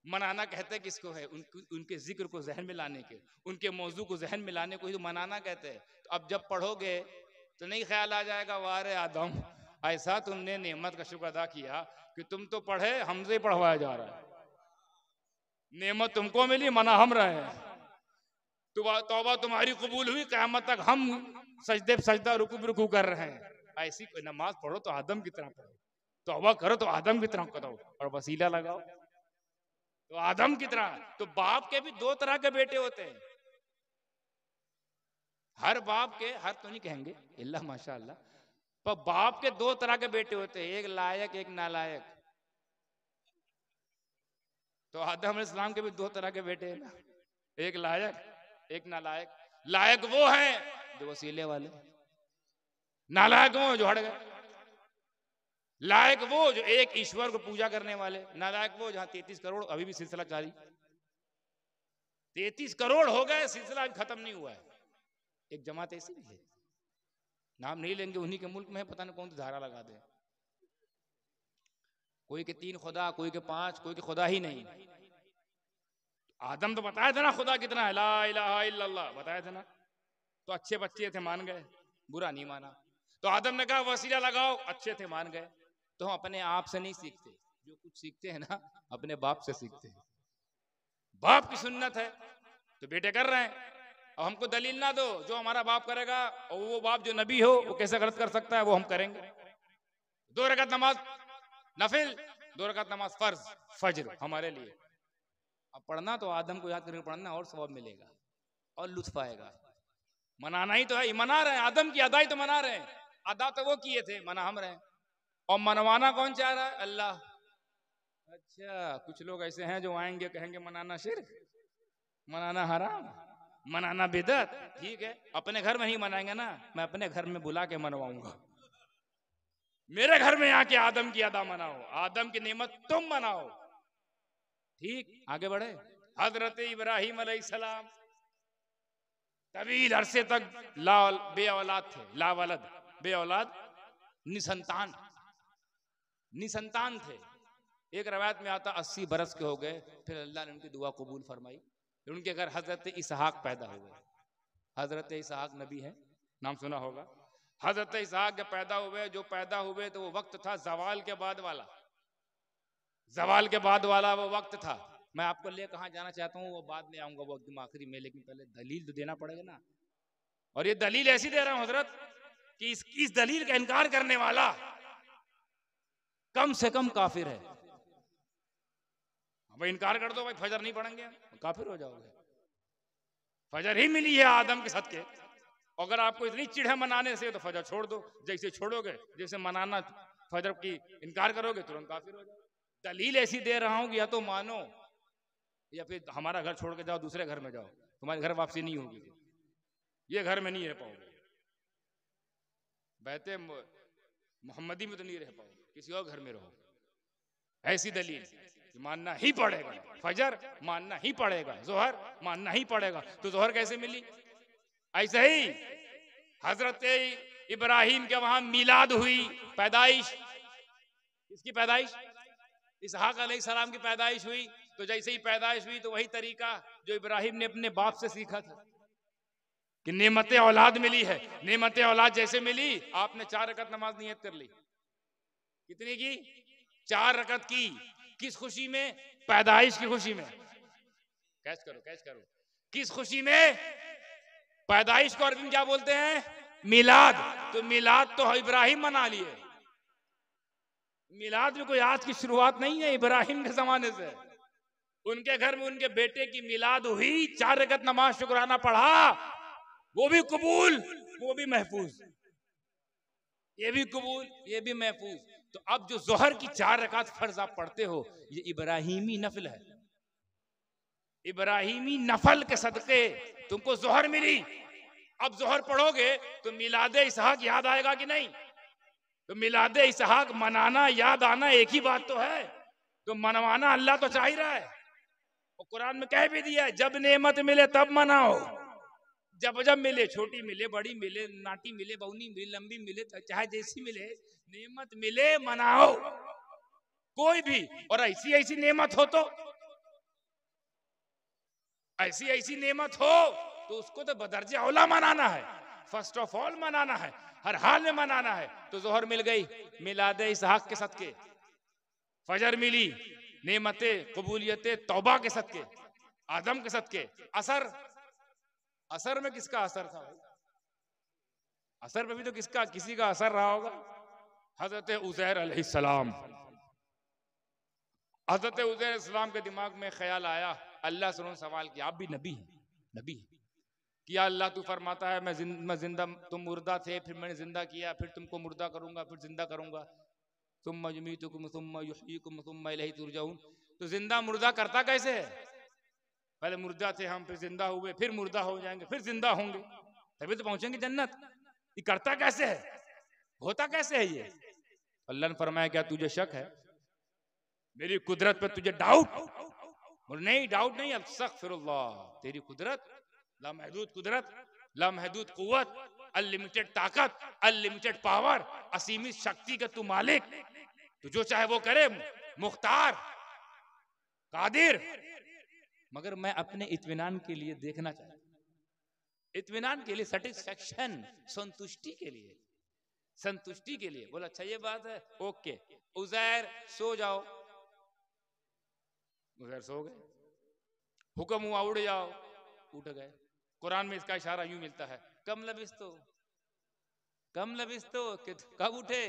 मनाना कहते किसको है? उनके जिक्र को जहन में लाने के, उनके मौजू को जहन में लाने को ही तो मनाना कहते हैं। तो अब जब पढ़ोगे तो नहीं ख्याल आ जाएगा वारे आदम, ऐसा तुमने नेमत का शुक्र अदा किया कि तुम तो पढ़े, हमसे पढ़वाया जा रहा है। नेमत तुमको मिली, मना हम रहे हैं। तौबा तुम्हारी कबूल हुई, क़यामत तक हम सजदे सजदा रुकू रुकू कर रहे हैं। ऐसी कोई नमाज पढ़ो तो आदम की तरह पढ़ो, तौबा करो तो आदम की तरह करो, और वसीला लगाओ तो आदम की तरह। तो बाप के भी 2 तरह के बेटे होते हैं। हर बाप के, हर तो नहीं कहेंगे इल्ला माशाअल्लाह, पर बाप के 2 तरह के बेटे होते हैं, एक लायक एक नालायक। तो आदम अलैहिस्सलाम के भी 2 तरह के बेटे हैं ना, एक लायक एक नालायक। लायक वो हैं जो वसीले वाले, नालायक वो जो हट गए। लायक वो जो एक ईश्वर को पूजा करने वाले, नालायक वो जहां 33 करोड़ अभी भी सिलसिला जारी। 33 करोड़ हो गए, सिलसिला अभी खत्म नहीं हुआ है। एक जमात ऐसी भी है, नाम नहीं लेंगे, उन्हीं के मुल्क में पता नहीं कौन सी धारा लगा दे, कोई के 3 खुदा, कोई के 5, कोई के खुदा ही नहीं। आदम तो बताया था ना खुदा कितना है, ला इलाहा इल्लल्लाह बताया था ना। तो अच्छे बच्चे थे, मान गए, बुरा नहीं माना। तो आदम ने कहा वसीला लगाओ, अच्छे थे, मान गए। तो हम अपने आप से नहीं सीखते, जो कुछ सीखते हैं ना अपने बाप से सीखते हैं। बाप की सुन्नत है तो बेटे कर रहे हैं। अब हमको दलील ना दो, जो हमारा बाप करेगा, और वो बाप जो नबी हो वो कैसे गलत कर सकता है, वो हम करेंगे। 2 रकात नमाज नफिल, 2 रकात नमाज फर्ज, फज्र हमारे लिए। अब पढ़ना तो आदम को याद करके पढ़ना, और सवाब मिलेगा और लुत्फ आएगा। मनाना ही तो है, मना रहे हैं, आदम की अदाई तो मना रहे हैं। अदा तो वो किए थे, मना हम रहे हैं। और मनवाना कौन चाह रहा है? अल्लाह। अच्छा, कुछ लोग ऐसे हैं जो आएंगे कहेंगे मनाना शिर्क, मनाना हराम, मनाना बिदअत। ठीक है, अपने घर में नहीं मनाएंगे ना, मैं अपने घर में बुला के मनवाऊंगा। मेरे घर में आके आदम की अदा मनाओ, आदम की नेमत तुम मनाओ। ठीक, आगे बढ़े। हजरत इब्राहिम अलैहिस्सलाम तवील अरसे तक बे औलाद थे, ला वलद, बे औलाद, निसंतान, निसंतान थे। एक रवायत में आता 80 बरस के हो गए, फिर अल्लाह ने उनकी दुआ कबूल फरमाई, उनके घर हजरत इसहाक पैदा हुए। हजरत इसहाक नबी है, नाम सुना होगा। हजरत इसहाक जब पैदा हुए, जो पैदा हुए तो वो वक्त था जवाल के बाद वाला, जवाल के बाद वाला वो वक्त था। मैं आपको ले कहाँ जाना चाहता हूँ वो बाद में आऊंगा, वो एकदम आखिरी में, लेकिन पहले दलील तो देना पड़ेगा ना। और ये दलील ऐसी दे रहा हूं हजरत कि इस दलील का इनकार करने वाला कम से कम काफिर है। भाई इनकार कर दो, भाई फजर नहीं पढ़ेंगे, काफिर हो जाओगे। फजर ही मिली है आदम के सदके। अगर आपको इतनी चिढ़ है मनाने से तो फजर छोड़ दो, जैसे छोड़ोगे, जैसे मनाना फजर की इनकार करोगे तुरंत काफिर हो जाओगे। दलील ऐसी दे रहा हूं कि या तो मानो या फिर हमारा घर छोड़ के जाओ, दूसरे घर में जाओ, तुम्हारे घर वापसी नहीं होगी, ये घर में नहीं रह पाओगे, बैते मोहम्मदी में तो नहीं रह पाओगे, किसी और घर में रहो। ऐसी दलील कि मानना ही पड़ेगा, फजर मानना ही पड़ेगा, जोहर मानना ही पड़ेगा। तो जोहर कैसे मिली? ऐसे ही हजरत इब्राहिम के वहां मिलाद हुई, पैदाइश। किसकी पैदाइश? इसहाक अलैहिस्सलाम की पैदाइश हुई। तो जैसे ही पैदाइश हुई तो वही तरीका जो इब्राहिम ने अपने बाप से सीखा था कि नेमत औलाद मिली है। नेमत औलाद जैसे मिली, आपने 4 रकत नमाज नियत कर ली। कितनी की? 4 रकत की। किस खुशी में? पैदाइश की खुशी में। कैच करो, कैच करो। किस खुशी में? पैदाइश को अरबी में क्या बोलते हैं? मिलाद। तो मिलाद तो इब्राहिम मना लिए। मिलाद में कोई आज की शुरुआत नहीं है, इब्राहिम के जमाने से। उनके घर में उनके बेटे की मिलाद हुई, 4 रकत नमाज शुक्राना पढ़ा, वो भी कबूल, वो भी महफूज, ये भी कबूल, ये भी महफूज। तो अब जो जोहर की 4 रकात फर्ज आप पढ़ते हो, ये इब्राहिमी नफल है। इब्राहिमी नफल के सदके तुमको जोहर मिली। अब जोहर पढ़ोगे तो मिलादे इसहाक याद आएगा कि नहीं? तो मिलादे इसहाक मनाना, याद आना एक ही बात तो है। तो मनवाना अल्लाह तो चाह ही रहा है, और कुरान में कह भी दिया है, जब नेमत मिले तब मनाओ। जब जब मिले, छोटी मिले, बड़ी मिले, नाटी मिले, बौनी मिले, लंबी मिले, चाहे जैसी मिले, नेमत मिले मनाओ कोई भी। और ऐसी ऐसी नेमत हो तो, ऐसी ऐसी नेमत हो तो उसको तो बदर्जे औला मनाना है, फर्स्ट ऑफ ऑल मनाना है, हर हाल में मनाना है। तो जोहर मिल गई मिलादे इसहाक के सदके, फजर मिली नेमते कबूलियते तौबा के सदके, आदम के सदके। असर, असर में किसका असर था? असर पे भी तो किसका, किसी का असर रहा होगा। हजरत उज़ैर अलैहिस्सलाम, हजरत उज़ैर अलैहिस्सलाम के दिमाग में ख्याल आया, अल्लाह से उन्होंने सवाल किया, आप भी नबी हैं, नबी हैं कि या अल्लाह तू फरमाता है मैं जिंदा, तुम मुर्दा थे, फिर मैंने जिंदा किया, फिर तुमको मुर्दा करूंगा, फिर जिंदा करूंगा, तुम युमीतुकुम सुम्मा युहयीकुम सुम्मा इलैहि तुरजाऊन। तो जिंदा मुर्दा करता कैसे है? पहले मुर्दा थे हम, फिर जिंदा हुए, फिर मुर्दा हो जाएंगे, फिर जिंदा होंगे, तभी तो पहुंचेंगे जन्नत। ये करता कैसे है? होता कैसे है ये? अल्लाह ने फरमाया, क्या तुझे शक है मेरी कुदरत पे? तुझे डाउट? नहीं, डाउट नहीं, अस्तगफिरुल्लाह, तेरी कुदरत लामहदूद कुदरत, लामहदूद कुव्वत, अनलिमिटेड ताकत, अनलिमिटेड पावर, असीमित शक्ति का तू मालिक, तू जो चाहे वो करे, मुख्तार, कादिर। मगर मैं अपने इत्मीनान के लिए देखना चाहता हूं, इत्मीनान के लिए, सेटिस्फेक्शन, संतुष्टि के लिए, संतुष्टि के लिए। बोला अच्छा ये बात है, ओके उज़ैर सो जाओ। उज़ैर सो गए, हुक्म हुआ उड़ जाओ, उठ गए। कुरान में इसका इशारा यूं मिलता है, कम लबिस्तो, कम लबिस्तो, कब उठे?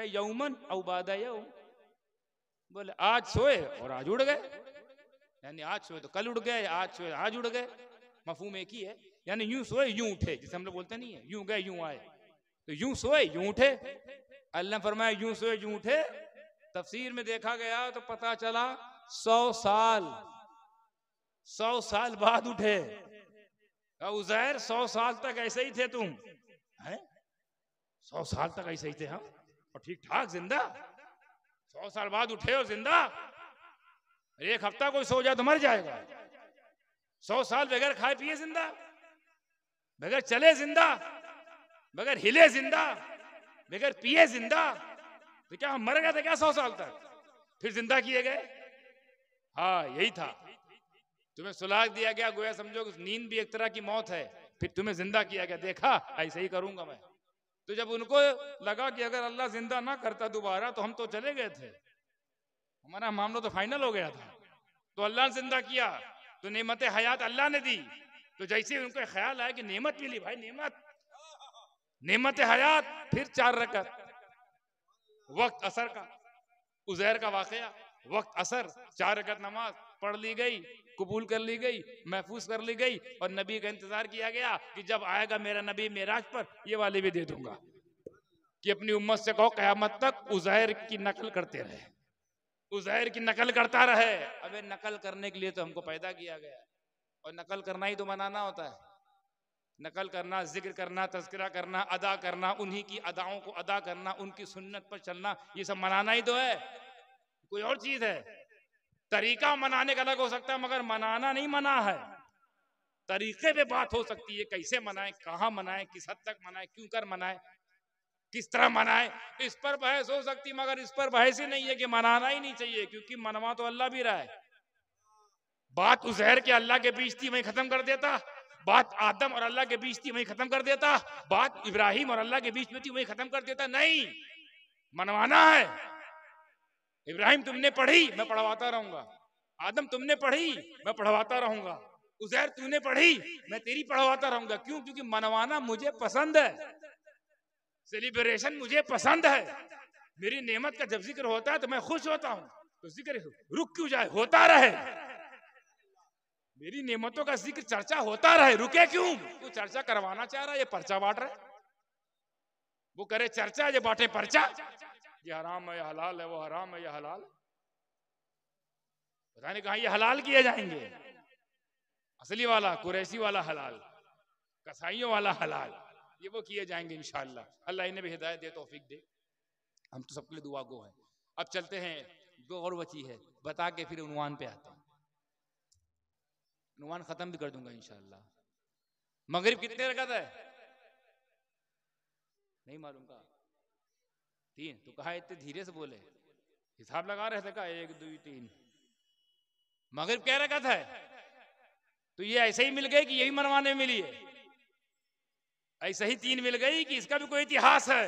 यौमन औ बादा यौम। बोले आज सोए और आज उड़ गए, यानी आज सोए तो कल उड़ गए, आज सोए आज उड़ गए, मफहूम एक ही है। यानी यूं सोए यूं उठे, जिसे हम लोग बोलते नहीं है यूं गए यूं आए, तो यूं सोए यूं उठे। अल्लाह फरमाया यूं सोए यूं उठे। तफसीर में देखा गया तो पता चला 100 साल बाद उठे। उज़ैर 100 साल तक ऐसे ही थे तुम, हैं? 100 साल तक ऐसे ही थे हम, और ठीक ठाक जिंदा। 100 साल बाद उठे और जिंदा। एक हफ्ता कोई सो जाए तो मर जाएगा, 100 साल बगैर खाए पिए जिंदा, बगैर चले जिंदा, बगैर हिले जिंदा, बगैर पिए जिंदा। तो क्या हम मर गए थे क्या 100 साल तक, फिर जिंदा किए गए? हाँ यही था। तुम्हें सुलाह दिया गया, गोया समझो नींद भी एक तरह की मौत है, फिर तुम्हें जिंदा किया गया, देखा ऐसे ही करूंगा मैं। तो जब उनको लगा कि अगर अल्लाह जिंदा ना करता दोबारा तो हम तो चले गए थे, हमारा मामला तो फाइनल हो गया था, तो अल्लाह ने जिंदा किया, तो नेमत हयात अल्लाह ने दी। तो जैसे उनको ख्याल आया कि नेमत मिली, भाई नेमत, नेमत हयात, फिर 4 रकत, वक्त असर का, उज़ैर का वाकया, वक्त असर, 4 रकत नमाज पढ़ ली गई, कबूल कर ली गई, महफूज कर ली गई, और नबी का इंतजार किया गया कि जब आएगा मेरा नबी मेराज पर, ये वाली भी दे दूंगा कि अपनी उम्मत से कहो क़यामत तक उज़ैर की नकल करते रहे, उज़ैर की नकल करता रहे। अबे नकल करने के लिए तो हमको पैदा किया गया, और नकल करना ही तो मनाना होता है। नकल करना, जिक्र करना, तज़किरा करना, अदा करना, उन्हीं की अदाओं को अदा करना, उनकी सुन्नत पर चलना, ये सब मनाना ही तो है। कोई और चीज है। तरीका मनाने का अलग हो सकता है, मगर मनाना नहीं मना है। तरीके पे बात हो सकती है, कैसे मनाए, कहाँ मनाए, किस हद तक मनाए, क्यों कर मनाए, किस तरह मनाए, इस पर बहस हो सकती, मगर इस पर बहस ही नहीं है कि मनाना ही नहीं चाहिए, क्योंकि मनवा तो अल्लाह भी रहा है। बात उज़ैर के अल्लाह के बीच थी, वहीं खत्म कर देता। बात आदम और अल्लाह के बीच थी, वहीं खत्म कर देता। बात इब्राहिम और अल्लाह के बीच में थी, वहीं खत्म कर देता। नहीं, मनवाना है। इब्राहिम तुमने पढ़ी, मैं पढ़वाता रहूंगा। आदम तुमने पढ़ी, मैं पढ़वाता रहूंगा। उज़ैर तूने पढ़ी, मैं तेरी पढ़वाता रहूंगा। क्यों? क्योंकि मनवाना मुझे पसंद है, सेलिब्रेशन मुझे पसंद है। मेरी नेमत का जब जिक्र होता है तो मैं खुश होता हूं। तो जिक्र रुक क्यों जाए, होता रहे। मेरी नेमतों का जिक्र, चर्चा होता रहे, रुके क्यों? वो चर्चा करवाना चाह रहा है, ये पर्चा बांट रहा है। वो करे चर्चा, ये बांटे पर्चा। ये हराम है, ये हलाल है, वो हराम है, ये हलाल है। पता नहीं कहां ये हलाल किए जाएंगे। असली वाला, कुरैशी वाला हलाल, कसाईयों वाला हलाल, ये वो किए जाएंगे इंशाअल्लाह। अल्लाह इन्हें भी हिदायत दे, तौफीक दे। हम तो सबके लिए दुआ गो हैं। अब चलते हैं, दो और बची है, बता के फिर उन्वान पे आते हैं। उन्वान खत्म भी कर दूंगा इंशाअल्लाह। मगरिब कितने रकात है? नहीं मालूम का? 3। तो कहा इतने धीरे से बोले, हिसाब लगा रहे थे का? 1 2 3। मगरिब क्या रकात है? तो ये ऐसे ही मिल गई कि यही मनवाने में मिली है? ऐसे ही 3 मिल गई कि इसका भी कोई इतिहास है?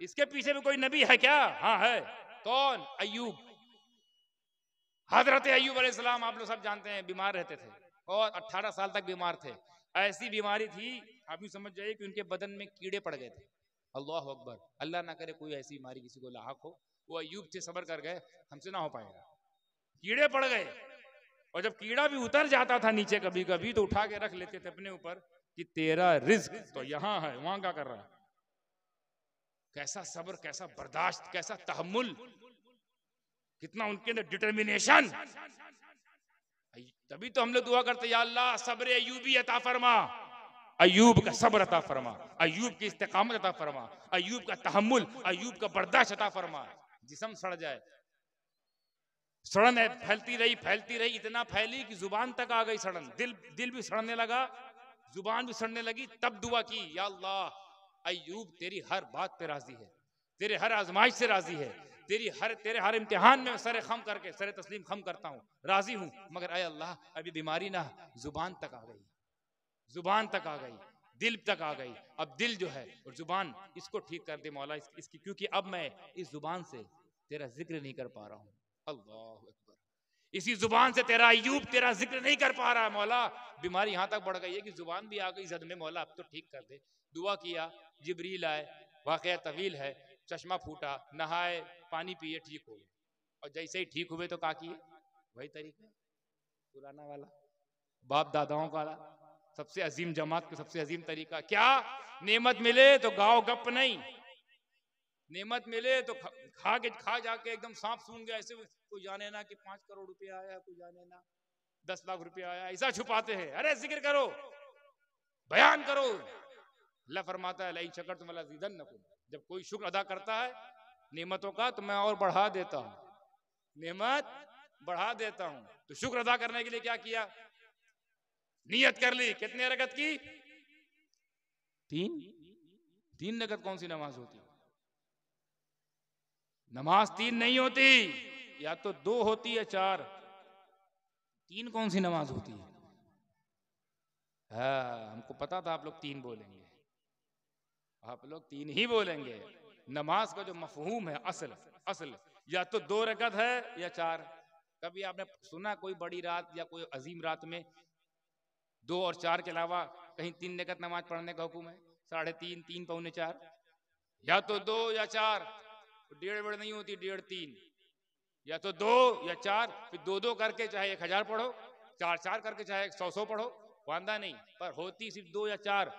इसके पीछे भी कोई नबी है क्या? हाँ है। कौन? अय्यूब। हजरत अय्यूब अलैहिस्सलाम, आप लोग सब जानते हैं, बीमार रहते थे और 18 साल तक बीमार थे। ऐसी बीमारी थी, आप भी समझ जाइए कि उनके बदन में कीड़े पड़ गए थे। अल्लाह अकबर, अल्लाह ना करे कोई ऐसी बीमारी किसी को लाहक हो। वो अय्यूब थे, सब्र कर गए, हमसे ना हो पाएगा। कीड़े पड़ गए, और जब कीड़ा भी उतर जाता था नीचे कभी कभी, तो उठा के रख लेते थे अपने ऊपर कि तेरा रिज्क तो यहाँ है, वहां क्या कर रहा है। कैसा सब्र, कैसा बर्दाश्त, कैसा तहम्मुल, कितना उनके अंदर डिटर्मिनेशन। तभी तो हम लोग दुआ करते, या अल्लाह सब्र अय्यूबी अता फरमा, अय्यूब का सब्र अता फरमा, अय्यूब की इस्तिकामत अता फरमा, अय्यूब का तहम्मुल, अय्यूब का बर्दाश्त अता फरमा। जिस्म सड़ जाए, सड़न है, फैलती रही, इतना फैली कि जुबान तक आ गई सड़न। दिल भी सड़ने लगा, जुबान भी सड़ने लगी। तब दुआ की, या अल्लाह अय्यूब तेरी हर बात पे राजी है, तेरे हर आजमाइश से राजी है, तेरे हर इम्तिहान में सरे खम करके सरे तस्लीम खम करता हूँ, राजी हूँ। मगर अय अल्लाह, अभी बीमारी ना, जुबान तक आ गई, जुबान तक आ गई, दिल तक आ गई। अब दिल जो है और जुबान, इसको ठीक कर दे मौला, इसकी, क्योंकि अब मैं इस जुबान से तेरा जिक्र नहीं कर पा रहा हूँ। अल्लाह अकबर, इसी जुबान से तेरा अय्यूब तेरा जिक्र नहीं कर पा रहा है मौला। बीमारी यहां तक बढ़ गई है कि जुबान भी आ गई जद में, मौला अब तो ठीक कर दे। दुआ किया, जिब्रील आए, वाकया तवील है, चश्मा फूटा, नहाए, पानी पिए, ठीक हो गए। और जैसे ही ठीक हुए तो का किए, वही तरीका पुराना वाला, बाप दादाओं का सबसे अजीम जमात का सबसे अजीम तरीका। क्या? नेमत मिले तो गाओ गप नहीं, नेमत मिले तो खा जाके एकदम सांप सूंघ गया ऐसे, कोई जाने ना कि 5 करोड़ रुपया आया, कोई जाने ना 10 लाख रुपया आया, ऐसा छुपाते हैं। अरे जिक्र करो, बयान करो। अल्लाह फरमाता है, लइन शकरतुम लअज़ीदन्नकुम, जब कोई शुक्र अदा करता है नेमतों का तो मैं और बढ़ा देता हूं, नेमत बढ़ा देता हूं। तो शुक्र अदा करने के लिए क्या किया? नियत कर ली। कितने रकत की? 3 रकत। कौन सी नमाज होती है? नमाज 3 नहीं होती, या तो 2 होती है 4। 3 कौन सी नमाज होती है? हाँ, हमको पता था आप लोग 3 बोलेंगे, आप लोग 3 ही बोलेंगे। नमाज का जो मफहूम है, असल या तो 2 रकत है या 4। कभी आपने सुना कोई बड़ी रात या कोई अजीम रात में 2 और 4 के अलावा कहीं 3 रकत नमाज पढ़ने का हुक्म है? 3:30, 3 पौने 4, या तो 2 या 4। 1.5 नहीं होती, 1.5 3, या तो 2 या 4, फिर 2 करके चाहे 1000 पढ़ो, 4 करके चाहे 100 पढ़ो, वांदा नहीं, पर होती सिर्फ 2 या 4।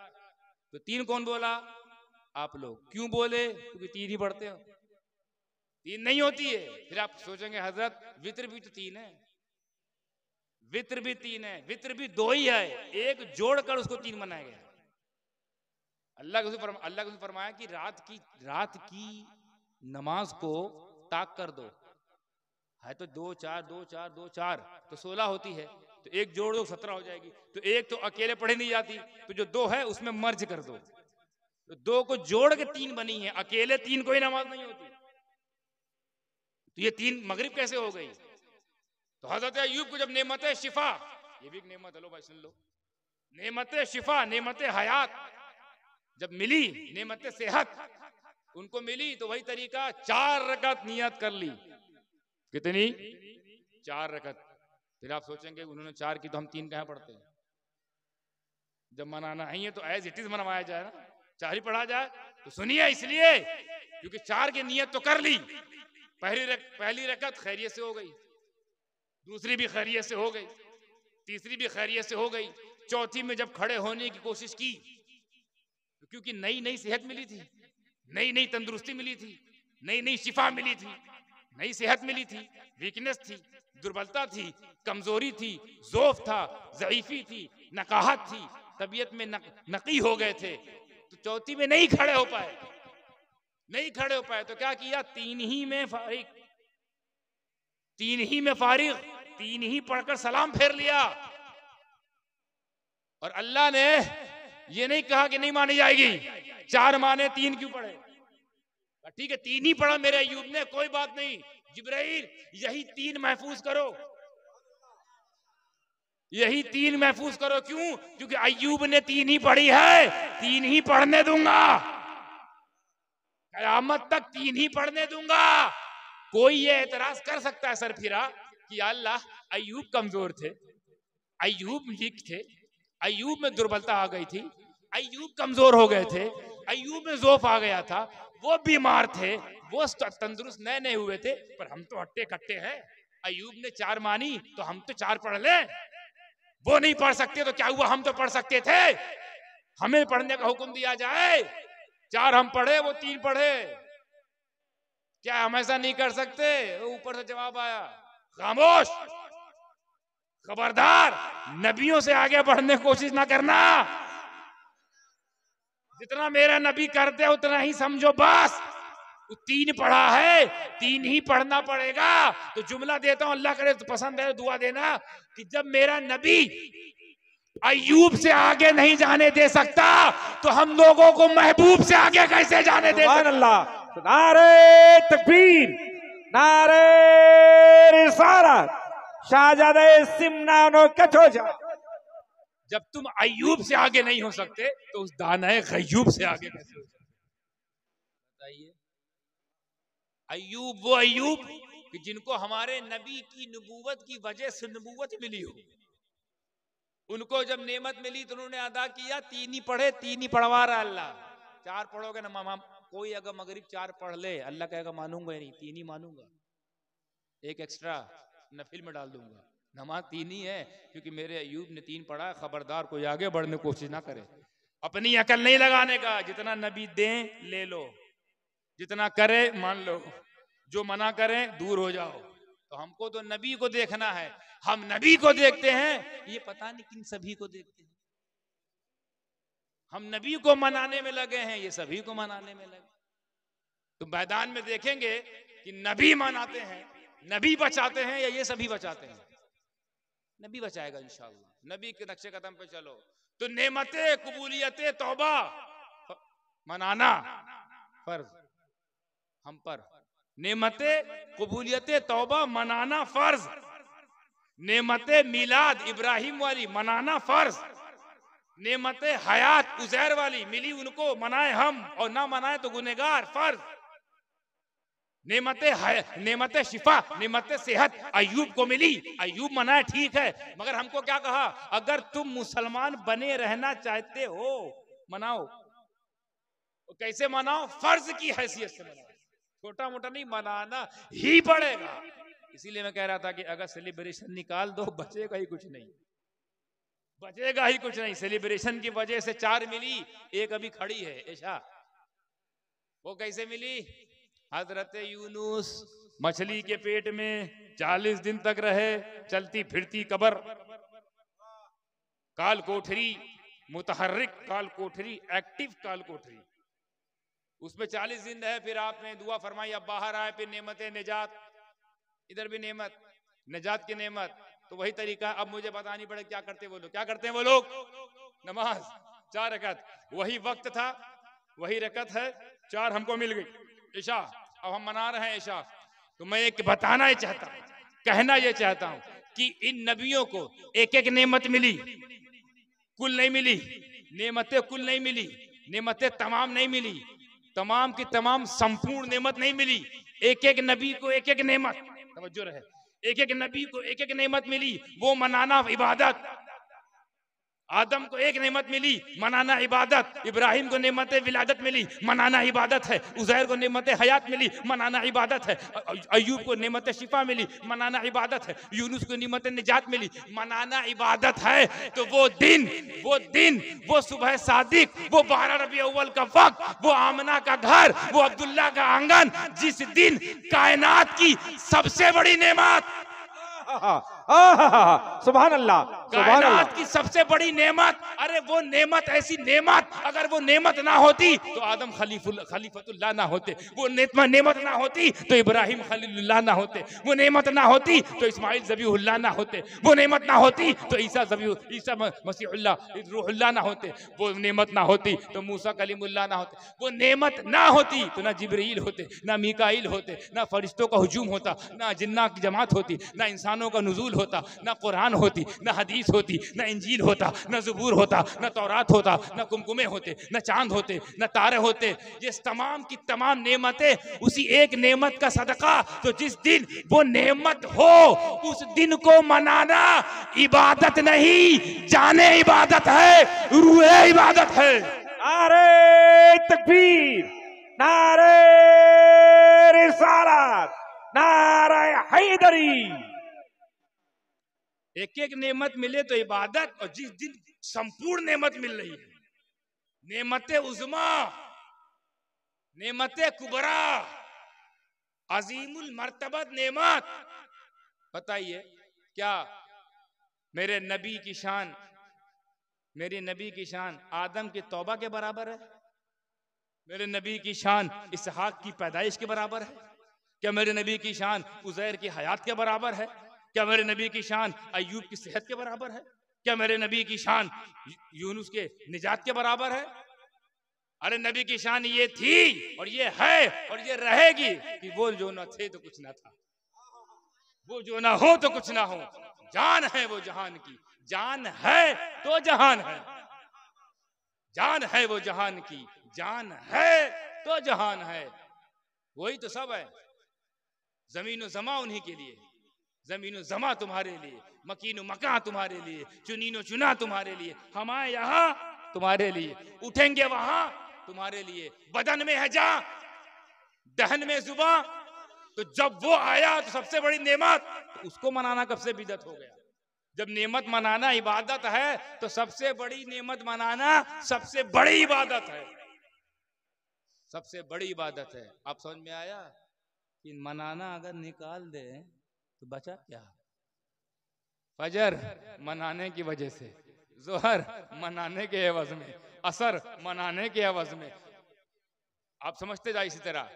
तो 3 कौन बोला? आप लोग। क्यों बोले? क्योंकि 3 ही पढ़ते हो। 3 नहीं होती है। फिर आप सोचेंगे हजरत वित्र भी तो 3 है, वित्र भी 3 है, वित्र भी 2 ही है, एक जोड़कर उसको 3 बनाया गया। अल्लाह के फरमाया कि रात की नमाज को ताक कर दो, है तो 2 4 2 4 2 4 तो 16 होती है, तो एक जोड़ दो 17 हो जाएगी। तो एक तो अकेले पढ़ी नहीं जाती, तो जो 2 है उसमें मर्ज कर दो, तो 2 को जोड़ के 3 बनी है, अकेले 3 कोई नमाज नहीं होती। तो ये 3 मगरिब कैसे हो गई? तो हजरत अय्यूब को जब नेमत शिफा, ये भी एक नेमत है, लो भाई सुन लो, नेमत शिफा, नेमत हयात जब मिली, नेमत सेहत उनको मिली, तो वही तरीका 4 रकत नियत कर ली। कितनी? 4 रकत। फिर आप सोचेंगे उन्होंने 4 की तो हम 3 कहाँ पढ़ते हैं? जब मनाना है तो एज इट इज मनवाया जाए ना, 4 ही पढ़ा जाए। तो सुनिए, इसलिए क्योंकि 4 की नियत तो कर ली, पहली रकत खैरियत से हो गई, दूसरी भी खैरियत से हो गई, तीसरी भी खैरियत से हो गई, चौथी में जब खड़े होने की कोशिश की, तो क्योंकि नई नई सेहत मिली थी, नई नई तंदुरुस्ती मिली थी, नई नई शिफा मिली थी, नई सेहत मिली थी, वीकनेस थी, दुर्बलता थी, कमजोरी थी, ज़ौफ था, ज़ईफी थी, नकाहत थी, तबीयत में नकी हो गए थे, तो चौथी में नहीं खड़े हो पाए, नहीं खड़े हो पाए। तो क्या किया? 3 ही में फारिग, 3 ही में फारिग, 3 ही पढ़कर सलाम फेर लिया। और अल्लाह ने ये नहीं कहा कि नहीं मानी जाएगी, 4 माने 3 क्यों पढ़े? ठीक है 3 ही पढ़ा मेरे अय्यूब ने, कोई बात नहीं, जिब्राइल यही 3 महफूज करो, यही 3 महफूज करो। क्यों? क्योंकि अय्यूब ने 3 ही पढ़ी है, 3 ही पढ़ने दूंगा, कयामत तक 3 ही पढ़ने दूंगा। कोई ये एतराज कर सकता है सर फिरा कि अल्लाह अय्यूब कमजोर थे, अय्यूब वीक थे, अय्यूब में दुर्बलता आ गई थी, अय्यूब कमजोर हो गए थे, अय्यूब में ज़ौफ आ गया था, वो बीमार थे, वो तंदुरुस्त नए नए हुए थे, पर हम तो हट्टे कट्टे हैं, अय्यूब ने 4 मानी तो हम तो 4 पढ़ लें, वो नहीं पढ़ सकते तो क्या हुआ, हम तो पढ़ सकते थे, हमें पढ़ने का हुक्म दिया जाए, 4 हम पढ़े, वो 3 पढ़े, क्या हम ऐसा नहीं कर सकते? ऊपर से जवाब आया, खामोश, खबरदार, नबियों से आगे बढ़ने की कोशिश ना करना, जितना मेरा नबी करते उतना ही समझो बस। 3 पढ़ा है, 3 ही पढ़ना पड़ेगा। तो जुमला देता हूं, अल्लाह करे तो पसंद है दुआ देना, कि जब मेरा नबी अय्यूब से आगे नहीं जाने दे सकता, तो हम लोगों को महबूब से आगे कैसे जाने दे सकता? अल्लाह, नारे तकबीर, नारे रिसालत, शाहजादे सिमनानो कचोजा। जब तुम अय्यूब से आगे नहीं हो सकते, तो उस दानाए गय्यूब से आगे कैसे हो सकते? बताइए। अय्यूब वो अय्यूब कि जिनको हमारे नबी की नबूवत की वजह से नबूवत मिली हो, उनको जब नेमत मिली तो उन्होंने अदा किया, 3 ही पढ़े, 3 ही पढ़वा रहा अल्लाह। 4 पढ़ोगे ना मामा, कोई अगर मगरिब 4 पढ़ ले, अल्लाह कहेगा मानूंगा ही नहीं, 3 ही मानूंगा, एक एक्स्ट्रा नफिल में डाल दूंगा। नमाज 3 ही है, क्योंकि मेरे अय्यूब ने 3 पढ़ा। खबरदार कोई आगे बढ़ने की कोशिश ना करे, अपनी अकल नहीं लगाने का, जितना नबी दें ले लो, जितना करे मान लो, जो मना करें दूर हो जाओ। तो हमको तो नबी को देखना है, हम नबी को देखते हैं, ये पता नहीं किन सभी को देखते हैं। हम नबी को मनाने में लगे हैं, ये सभी को मनाने में लगे। तो मैदान में देखेंगे कि नबी मनाते हैं, नबी बचाते हैं, या ये सभी बचाते हैं? नबी बचाएगा इंशाअल्लाह। नबी के नक्शे कदम पे चलो। तो नेमते कबूलियत तौबा मनाना फर्ज हम पर, नेमते कबूलियत तौबा मनाना फर्ज, नेमते मिलाद इब्राहिम वाली मनाना फर्ज, नेमते हयात उजैर वाली मिली उनको, मनाए हम और ना मनाए तो गुनेगार, फर्ज। नेमत शिफा, नेमत सेहत अय्यूब को मिली, अय्यूब मनाए ठीक है, मगर हमको क्या कहा? अगर तुम मुसलमान बने रहना चाहते हो मनाओ। तो कैसे मनाओ? फर्ज की हैसियत से मनाओ, छोटा मोटा नहीं, मनाना ही पड़ेगा। इसीलिए मैं कह रहा था कि अगर सेलिब्रेशन निकाल दो बचेगा ही कुछ नहीं, बचेगा ही कुछ नहीं। सेलिब्रेशन की वजह से 4 मिली, एक अभी खड़ी है ऐशा, वो कैसे मिली? हजरत यूनुस मछली के पेट में 40 दिन तक रहे, चलती फिरती कबर, काल कोठरी, मुतहर्रिक काल कोठरी, एक्टिव काल कोठरी, उसमें 40 दिन रहे। फिर आपने दुआ फरमाई, अब बाहर आए, फिर नेमत निजात, इधर भी नेमत, निजात की नेमत। तो वही तरीका अब मुझे पता नहीं पड़े क्या करते वो लोग। क्या करते हैं वो लोग? नमाज 4 रकत, वही वक्त था, वही रकत है, 4 हमको मिल गई ईशा, अब हम मना रहे हैं ईशा। तो मैं एक बताना ही चाहता हूं, कहना ये चाहता हूं कि इन नबियों को एक एक नेमत मिली, कुल नहीं मिली। नेमतें कुल नहीं मिली, नेमतें तमाम नहीं मिली, तमाम की तमाम संपूर्ण नेमत नहीं मिली। एक एक नबी को एक एक नेमत, तवज्जो रहे, एक एक नबी को एक एक नेमत मिली, वो मनाना इबादत। आदम को एक नेमत मिली, मनाना इबादत। इब्राहिम को नेमत विलादत मिली, मनाना इबादत है। उज़ैर को नेमत हयात मिली, मनाना इबादत है। अय्यूब को नेमत शिफा मिली, मनाना इबादत है। यूनुस को नेमत निजात मिली, मनाना इबादत है। तो वो दिन, वो सुबह सादिक, वो 12 रबी अव्वल का वक्त, वो आमना का घर, वो अब्दुल्ला का आंगन, जिस दिन कायनात की सबसे बड़ी नेमत, सुभान अल्लाह, सुभान अल्लाह, कायनात की सबसे बड़ी नेमत, अरे वो नेमत, ऐसी नेमत, अगर वो नेमत ना होती तो आदम खलीफतुल्लाह ना होते, वो नेमत ना होती तो इब्राहिम खलीलुल्लाह ना होते, वो नेमत ना होती तो इस्माइल ज़बीहुल्लाह ना होते, वो नेमत ना होती तो ईसा मसीहुल्लाह रूहुल्लाह ना होते, वो नेमत ना होती तो मूसा कलीमुल्लाह ना होते, वो नेमत ना होती तो ना जिब्रील होते, ना मीकाईल होते, ना फरिश्तों का हुजूम होता, ना जिन्ना की जमात होती, ना इंसानों का नुज़ूल होता, ना कुरान होती, ना हदीस होती, ना इंजील होता, ना ज़बूर होता, ना तौरात होता, ना कुमकुमे होते, ना चांद होते, ना तारे होते। ये तमाम की तमाम नेमतें उसी एक नेमत का सदका। तो जिस दिन वो नेमत हो उस दिन को मनाना इबादत नहीं, जाने इबादत है, रूहे इबादत है। नारे तकबीर, नारे रिसालत, नारे हैदरी। एक एक नेमत मिले तो इबादत, और जिस दिन संपूर्ण नेमत मिल रही है, नेमत उज़मा, नेमत कुबरा, अजीमुल मर्तबत नेमत। बताइए क्या मेरे नबी की शान, मेरे नबी की शान आदम की तौबा के बराबर है? मेरे नबी की शान इसहाक की पैदाइश के बराबर है? क्या मेरे नबी की शान उज़ैर की हयात के बराबर है? क्या मेरे नबी की शान अय्यूब की सेहत के बराबर है? क्या मेरे नबी की शान यूनुस के निजात के बराबर है? अरे नबी की शान ये थी और ये है और ये रहेगी कि वो जो ना थे तो कुछ ना था, वो जो ना हो तो कुछ ना हो। जान है वो जहान की, जान है तो जहान है, जान है वो जहान की, जान है तो जहान है। वही तो सब है। जमीन जमा उन्हीं के लिए, जमीन जमा तुम्हारे लिए, मकीन मका तुम्हारे लिए, चुनीनो चुना तुम्हारे लिए, हम आए यहाँ तुम्हारे लिए, उठेंगे वहां तुम्हारे लिए। बदन में है जा, दहन में जुबा, तो जब वो आया तो सबसे बड़ी नेमत, तो उसको मनाना कब से बिदअत हो गया? जब नेमत मनाना इबादत है तो सबसे बड़ी नेमत मनाना सबसे बड़ी इबादत है, सबसे बड़ी इबादत है। आप समझ में आया कि मनाना अगर निकाल दे तो बचा क्या? फजर मनाने की वजह से, जोहर मनाने के एवज में, असर मनाने के एवज में, आप समझते जाए। इसी तरह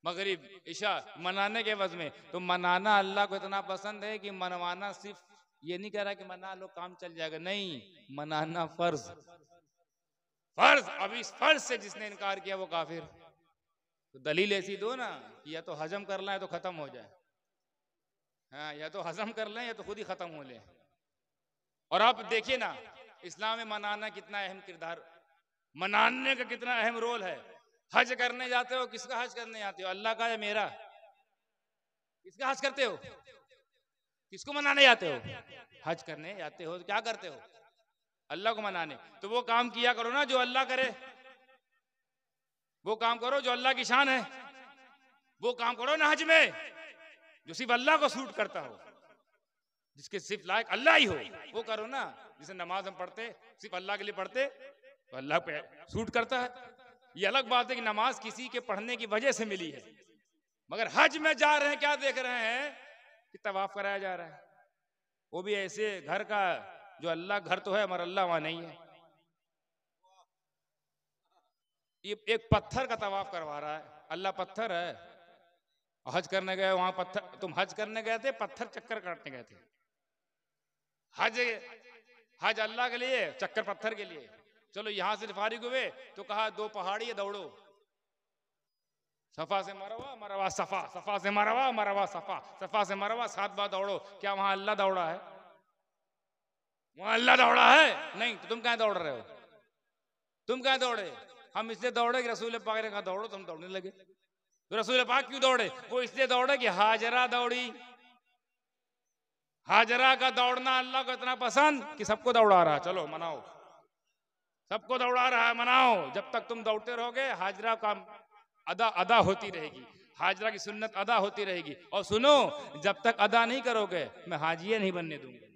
मगरिब इशा मनाने के एवज में। तो मनाना अल्लाह को इतना पसंद है कि मनवाना सिर्फ ये नहीं कह रहा कि मना लो काम चल जाएगा, नहीं, मनाना फर्ज, फर्ज। अब इस फर्ज से जिसने इनकार किया वो काफिर। तो दलील ऐसी दो ना कि या तो हजम कर लें या तो खत्म हो जाए, हाँ, या तो हजम कर लें या तो खुद ही खत्म हो ले। और आप देखिए ना इस्लाम में मनाना कितना अहम किरदार, मनाने का कितना अहम रोल है। हज करने जाते हो, किसका हज करने जाते हो? अल्लाह का या मेरा? किसका हज करते हो? किसको मनाने जाते हो? हज करने जाते हो तो क्या करते हो? अल्लाह को मनाने। तो वो काम किया करो ना जो अल्लाह करे, वो काम करो जो अल्लाह की शान है, वो काम करो ना हज में जो सिर्फ अल्लाह को सूट करता हो, जिसके सिर्फ लायक अल्लाह ही हो, वो करो ना। जैसे नमाज हम पढ़ते सिर्फ अल्लाह के लिए पढ़ते तो अल्लाह पे सूट करता है। ये अलग बात है कि नमाज किसी के पढ़ने की वजह से मिली है, मगर हज में जा रहे हैं, क्या देख रहे हैं कि तवाफ कराया जा रहा है, वो भी ऐसे घर का जो अल्लाह घर तो है मगर अल्लाह वहां नहीं है। ये एक पत्थर का तवाफ करवा रहा है, अल्लाह पत्थर है, हज करने गए वहां पत्थर, तुम हज करने गए थे, पत्थर चक्कर काटने गए थे। हज अल्लाह के लिए, चक्कर पत्थर के लिए। चलो यहां से फारिग हुए तो कहा 2 पहाड़ी दौड़ो, सफा से मरवा, मरवा सफा, सफा से मरवा, मरवा सफा, सफा से मरवा 7 बार दौड़ो। क्या वहां अल्लाह दौड़ा है? वहां अल्लाह दौड़ा है? नहीं। तो तुम कहां दौड़ रहे हो? तुम कहां दौड़े? हम इसलिए दौड़े कि रसूल पाक ने कहा दौड़ो, तुम दौड़ने लगे। तो रसूल पाक क्यों दौड़े? वो इसलिए दौड़े कि हाजरा दौड़ी। हाजरा का दौड़ना अल्लाह को इतना पसंद कि सबको दौड़ा रहा है, चलो मनाओ, सबको दौड़ा रहा है, मनाओ। जब तक तुम दौड़ते रहोगे हाजरा का अदा होती रहेगी, हाजरा की सुन्नत अदा होती रहेगी। और सुनो, जब तक अदा नहीं करोगे मैं हाजिया नहीं बनने दूंगा,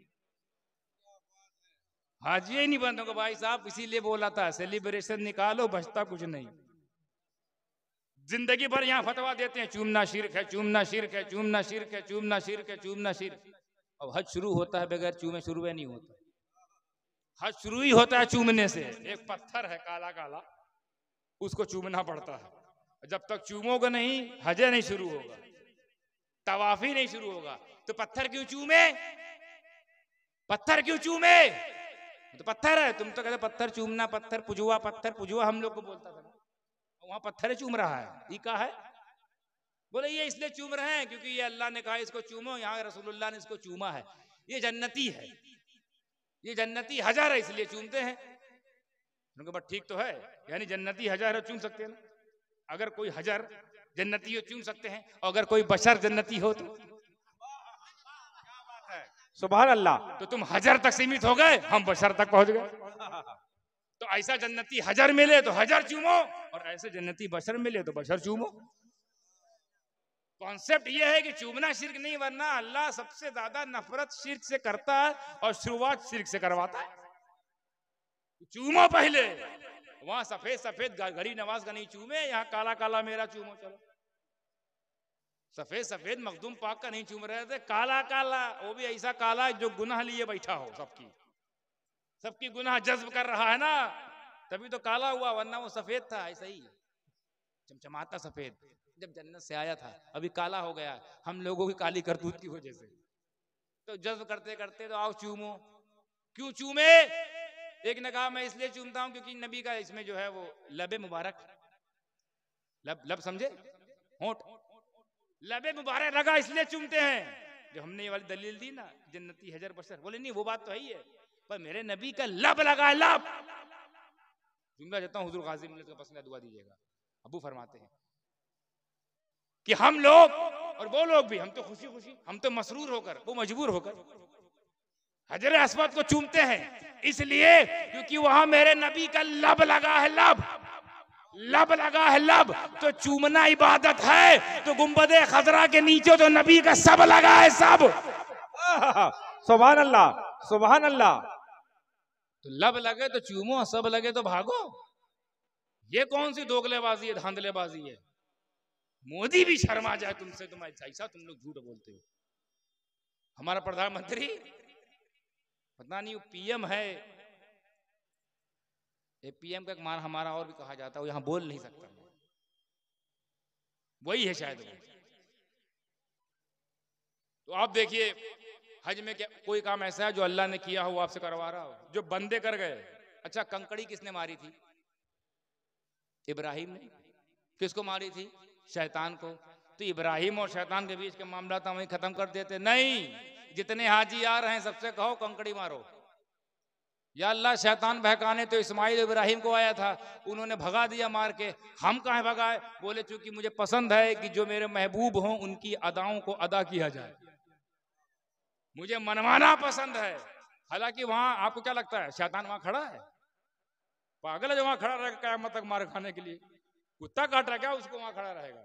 हाजिया ही नहीं बनने दूंगा भाई साहब। इसीलिए बोला था सेलिब्रेशन निकालो, बचता कुछ नहीं। जिंदगी भर यहाँ फतवा देते हैं चूमना शिर्क है, चूमना शिर्क है, चूमना शिर्क है, चूमना शिर्क है, चूमना शिर्क। अब हज शुरू होता है बगैर चूमे शुरू नहीं होता, हज शुरू ही होता है चूमने से। एक पत्थर है काला काला, उसको चूमना पड़ता है। जब तक चूमोगे नहीं हज नहीं शुरू होगा, तवाफी नहीं शुरू होगा। तो पत्थर क्यों चूमे? पत्थर क्यों चूमे? तो पत्थर है, तुम तो कहते पत्थर चूमना, पत्थर पुजुआ, पत्थर पुजुआ हम लोग को बोलता था। वहां पत्थर चूम रहा है, ये क्या है? बोले ये इसलिए चूम रहे हैं क्योंकि ये अल्लाह ने कहा इसको चूमो, यहाँ रसूलुल्लाह ने इसको चूमा है, ये जन्नती है, ये जन्नती हजर है, इसलिए चूमते हैं। उनके बाद ठीक तो है, यानी जन्नती हजर है, चूम सकते हैं ना। अगर कोई हजर जन्नती हो चूम सकते हैं, और अगर कोई बशर जन्नती हो तो सुभान अल्लाह। तो तुम हजर तक सीमित हो गए, हम बशर तक पहुंच गए। तो ऐसा जन्नती हजर मिले तो हजर चूमो, और ऐसे जन्नती बशर मिले तो बशर चूमो। कॉन्सेप्ट ये है कि चूमना शिर्क नहीं, वरना अल्लाह सबसे ज्यादा नफरत शिर्क से करता है और शुरुआत शिर्क से करवाता है। चूमो पहले, वहां सफेद सफेद घड़ी नवाज का नहीं चूमे, यहाँ काला काला मेरा चूमो। चलो सफेद सफेद मखदूम पाक का नहीं चूम रहे थे, काला काला, वो भी ऐसा काला जो गुनाह लिए बैठा हो, सबकी गुनाह जज्ब कर रहा है ना, तभी तो काला हुआ, वरना वो सफेद था, ऐसा ही चमचमाता सफेद। जब जन्नत से आया था अभी काला हो गया, हम लोगों की काली करतूत की वजह से। तो जज्ब करते करते तो आओ चूमो। क्यों चूमे? एक ने कहा मैं इसलिए चूमता हूं क्योंकि नबी का इसमें जो है वो लबे मुबारक, लब समझे, होंठ, लबे मुबारक लगा इसलिए चूमते हैं। जो हमने ये वाली दलील दी ना जन्नती हजर बशर, बोले नहीं वो बात तो है ही है, पर मेरे नबी का लब लगा, लब। जुमला चाहता हूँ हुजूर गाजी मिल्लत का पसंदीदा दुआ दीजिएगा। अबू फरमाते हैं कि हम लोग और वो लोग भी, हम तो खुशी खुशी, हम तो मसरूर होकर, वो मजबूर होकर हजर अस्वद को चूमते हैं, इसलिए क्योंकि वहां मेरे नबी का लब लगा है, लब लगा है, लब। तो चूमना इबादत है, तो गुंबदे खजरा के नीचे तो नबी का सब लगा है, सब। सुभान अल्लाह, सुभान अल्लाह। तो लब लगे तो चूमो, सब लगे तो भागो। ये कौन सी दोगलेबाजी है, धांधलेबाजी है? मोदी भी शर्मा जाए तुमसे, तुम ऐसा तुम लोग झूठ बोलते हो। हमारा प्रधानमंत्री पता नहीं पीएम है, ये पीएम का मान हमारा और भी कहा जाता है, यहाँ बोल नहीं सकता, वही है शायद वो। तो आप देखिए हज में क्या कोई काम ऐसा है जो अल्लाह ने किया हो आपसे करवा रहा हो, जो बंदे कर गए। अच्छा कंकड़ी किसने मारी थी? इब्राहिम ने। किसको मारी थी? शैतान को। तो इब्राहिम और शैतान के बीच के मामला था वहीं खत्म कर देते। नहीं, जितने हाजी आ रहे हैं सबसे कहो कंकड़ी मारो। या अल्लाह शैतान बहकाने तो इस्माइल इब्राहिम को आया था, उन्होंने भगा दिया मार के। हम कहाँ भगाए? बोले चूंकि मुझे पसंद है कि जो मेरे महबूब हों उनकी अदाओं को अदा किया जाए, मुझे मनवाना पसंद है। हालांकि वहां आपको क्या लगता है शैतान वहां खड़ा है? पागल है जो वहां खड़ा रहेगा कयामत तक मार खाने के लिए? कुत्ता काट रहा क्या उसको वहां खड़ा रहेगा?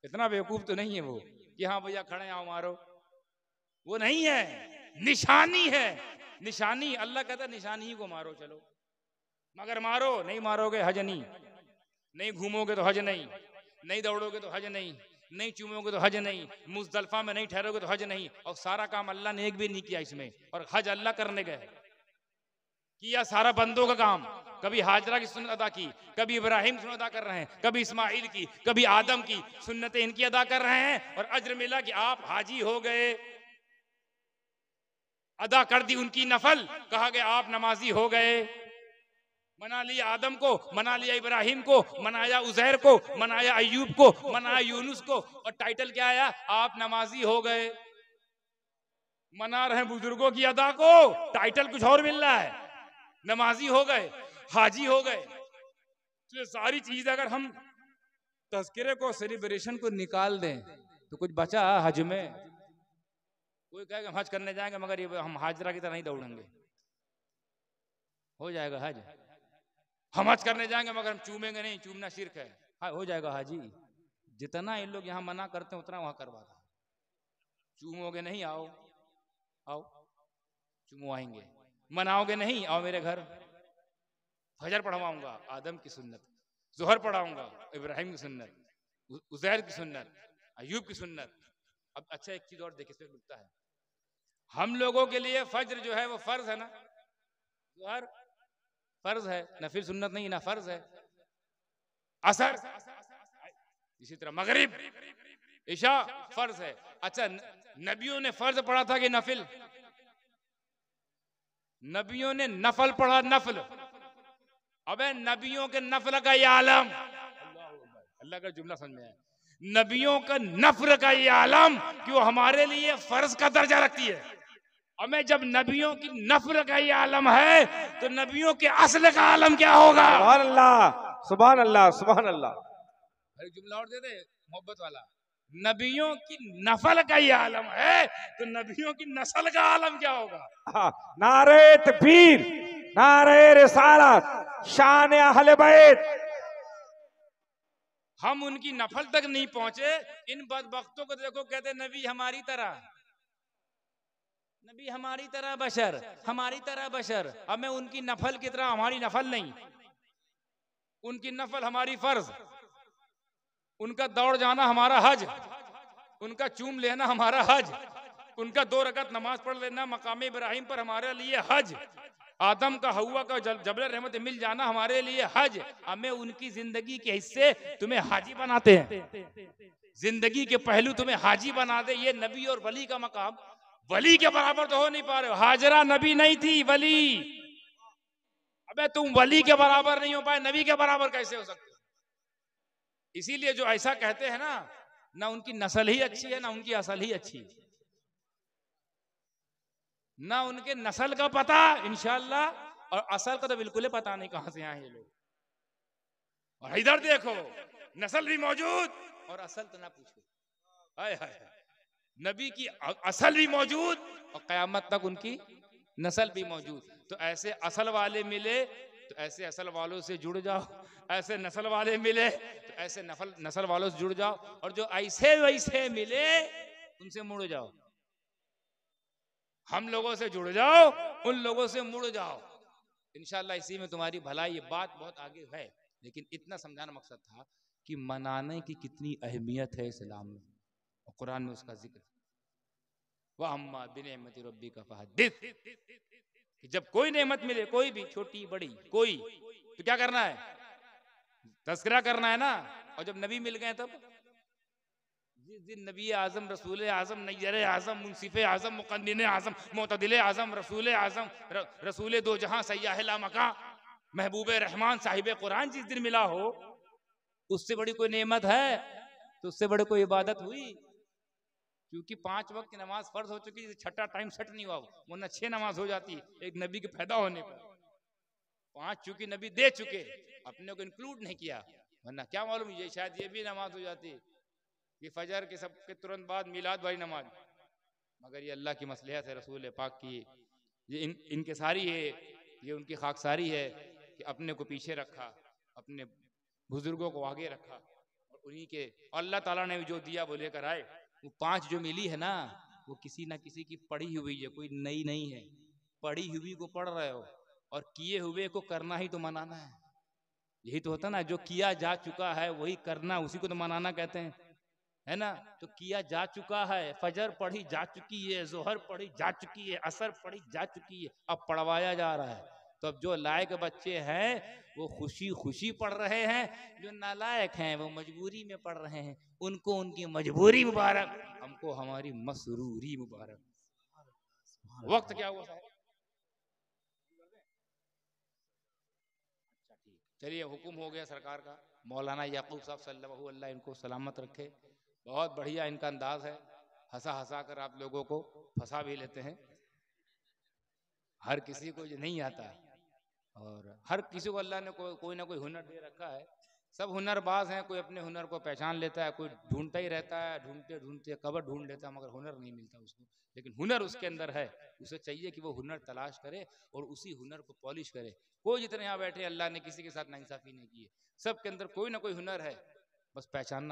इतना बेवकूफ तो नहीं है वो कि हाँ भैया खड़े आओ मारो। वो नहीं है, निशानी है, निशानी। अल्लाह कहता है निशानी ही को मारो चलो, मगर मारो, नहीं मारोगे हज नहीं, नहीं घूमोगे तो हज नहीं, नहीं दौड़ोगे तो हज नहीं, नहीं चूमोगे तो हज नहीं, मुजदलफा में नहीं ठहरोगे तो हज नहीं। और सारा काम अल्लाह ने एक भी नहीं किया इसमें, और हज अल्लाह करने गए। किया सारा बंदों का काम। कभी हाजरा की सुन्नत अदा की, कभी इब्राहिम की सुन्नत अदा कर रहे हैं, कभी इस्माइल की, कभी आदम की सुन्नतें इनकी अदा कर रहे हैं, और अज्र मिला कि आप हाजी हो गए, अदा कर दी उनकी नफल, कहा गया आप नमाजी हो गए। मना लिया आदम को, मना लिया इब्राहिम को, मनाया उजैर को, मनाया अय्यूब को, मनाया यूनुस को, और टाइटल क्या आया? आप नमाजी हो गए। मना रहे हैं बुजुर्गों की अदा को, टाइटल कुछ और मिल रहा है, नमाजी हो गए, हाजी हो गए। तो ये सारी चीज अगर हम तस्करे को, सेलिब्रेशन को निकाल दें तो कुछ बचा हज में? कोई कहेगा हम हज करने जाएंगे मगर ये हम हाजरा की तरह नहीं दौड़ेंगे, हो जाएगा हज? हम हज करने जाएंगे मगर हम चूमेंगे नहीं, चूमना शिर्क है, हाँ हो जाएगा हाजी? जितना इन लोग यहाँ मना करते हैं उतना वहां करवाता। चूमोगे नहीं, आओ आओ चुमवाएंगे। मनाओगे नहीं, आओ मेरे घर, फजर पढ़वाऊंगा आदम की सुन्नत, जोहर पढ़ाऊंगा इब्राहिम की सुन्नत, उजैर की सुन्नत, अय्यूब की सुन्नत। अब अच्छा एक चीज और देखिए इसमें मिलता है, हम लोगों के लिए फजर जो है वो फर्ज है ना, जोहर फर्ज है, नफिल सुन्नत नहीं ना, फर्ज है। असर इसी तरह, मगरिब इशा फर्ज है। अच्छा नबियों ने फर्ज पढ़ा था कि नफिल? नबियों ने नफल पढ़ा, नफल। अबे नबियों के नफल का ये आलम, अल्लाह का जुमला समझ में आया, नबियों का नफल का ये आलम कि वो हमारे लिए फर्ज का दर्जा रखती है। हमें जब नबियों की नफल का ये आलम है तो नबियों के असल का आलम क्या होगा? सुभान अल्लाह, सुभान अल्लाह, सुभान अल्लाह। अरे जुमला और दे दे मोहब्बत वाला, नबियों की नफल का ये आलम है तो नबियों की नस्ल का आलम क्या होगा? हाँ, नारे तकबीर, नारे रिसालत, शान अहले बैत। हम उनकी नफल तक नहीं पहुंचे, इन बदबख्तों को देखो, कहते नबी हमारी तरह, नबी हमारी तरह बशर, हमारी तरह बशर। हमें उनकी नफल की तरह, हमारी नफल नहीं, उनकी नफल हमारी फर्ज, उनका दौड़ जाना हमारा हज, उनका चूम लेना हमारा हज, उनका 2 रकात नमाज पढ़ लेना मकाम इब्राहिम पर हमारे लिए हज, आदम का हवा का जबल रहमत मिल जाना हमारे लिए हज। हमें उनकी जिंदगी के हिस्से तुम्हें हाजी बनाते हैं, जिंदगी के पहलू तुम्हें हाजी बना दे। ये नबी और वली का मकाम, वली के बराबर तो हो नहीं पा रहे हो। हाजरा नबी नहीं थी, वली। अबे तुम वली के बराबर नहीं हो पाए, नबी के बराबर कैसे हो सकते? इसीलिए जो ऐसा कहते हैं ना उनकी नस्ल ही अच्छी है, ना उनकी असल ही अच्छी है, ना उनके नस्ल का पता इंशाअल्लाह, और असल का तो बिल्कुल ही पता नहीं कहां से आए ये लोग। और इधर देखो, नस्ल भी मौजूद और असल तो ना पूछो। हाय हाय, नबी की असल भी मौजूद और कयामत तक उनकी नस्ल भी मौजूद। तो ऐसे असल वाले मिले तो ऐसे असल वालों से जुड़ जाओ, ऐसे नस्ल वाले मिले तो ऐसे नस्ल वालों से जुड़ जाओ, और जो ऐसे वैसे मिले उनसे मुड़ जाओ। हम लोगों से जुड़ जाओ, उन लोगों से मुड़ जाओ, इंशाअल्लाह इसी में तुम्हारी भलाई। ये बात बहुत आगे है, लेकिन इतना समझाना मकसद था कि मनाने की कितनी अहमियत है इस्लाम में, और कुरान में उसका जिक्र। वह अम्मा बिनेमति रब्बी का फहद्दिस, कि जब कोई नेमत मिले, कोई भी, छोटी बड़ी कोई, तो क्या करना है? तज़किरा करना है ना। और जब नबी मिल गए तब, जिस दिन नबी आजम, रसूल आजम, नैयर आजम, मुंसिफ आजम, मुक़न्निन आजम, मोतदिल आजम, रसूल आजम, रसूल दो जहां, सय्याह ला मका, महबूब रहमान, साहिब कुरान जिस दिन मिला हो, उससे बड़ी कोई नेमत है? तो उससे बड़ी कोई इबादत हुई? क्योंकि 5 वक्त की नमाज फर्ज हो चुकी, छठा टाइम सेट नहीं हुआ, वरना 6 नमाज हो जाती एक नबी के पैदा होने पर। 5 चूंकि नबी दे चुके, अपने को इंक्लूड नहीं किया, वरना क्या मालूम ये शायद ये भी नमाज हो जाती, ये फजर के सबके तुरंत बाद मिलाद वाली नमाज। मगर ये अल्लाह की मसलहत है, रसूल पाक की, ये इनके सारी है, ये उनकी खाकसारी है कि अपने को पीछे रखा, अपने बुजुर्गों को आगे रखा, और उन्हीं के अल्लाह ताला ने जो दिया वो लेकर आए। वो 5 जो मिली है ना, वो किसी ना किसी की पढ़ी हुई है, कोई नई नहीं है। पढ़ी हुई को पढ़ रहे हो, और किए हुए को करना ही तो मनाना है। यही तो होता ना, जो किया जा चुका है वही करना, उसी को तो मनाना कहते हैं, है ना। तो किया जा चुका है, फजर पढ़ी जा चुकी है, जोहर पढ़ी जा चुकी है, असर पढ़ी जा चुकी है, अब पढ़वाया जा रहा है। तो अब जो लायक बच्चे हैं वो खुशी खुशी पढ़ रहे हैं, जो नालायक हैं वो मजबूरी में पढ़ रहे हैं। उनको उनकी मजबूरी मुबारक, हमको हमारी मसरूरी मुबारक। वक्त क्या हुआ साहब? चलिए, हुक्म हो गया सरकार का। मौलाना याकूब साहब सल्लल्लाहु अल्लाह इनको सलामत रखे। बहुत बढ़िया इनका अंदाज है, हंसा हंसा कर आप लोगों को फंसा भी लेते हैं। हर किसी को ये नहीं आता, और हर किसी को अल्लाह ने कोई ना कोई हुनर दे रखा है। सब हुनरबाज हैं, कोई अपने हुनर को पहचान लेता है, कोई ढूंढता ही रहता है, ढूंढते ढूंढते कबर ढूंढ लेता है, मगर हुनर नहीं मिलता उसको। लेकिन हुनर उसके अंदर है, उसे चाहिए कि वो हुनर तलाश करे और उसी हुनर को पॉलिश करे। कोई जितने यहाँ बैठे, अल्लाह ने किसी के साथ नाइंसाफी नहीं की है, सबके अंदर कोई ना कोई हुनर है, बस पहचानना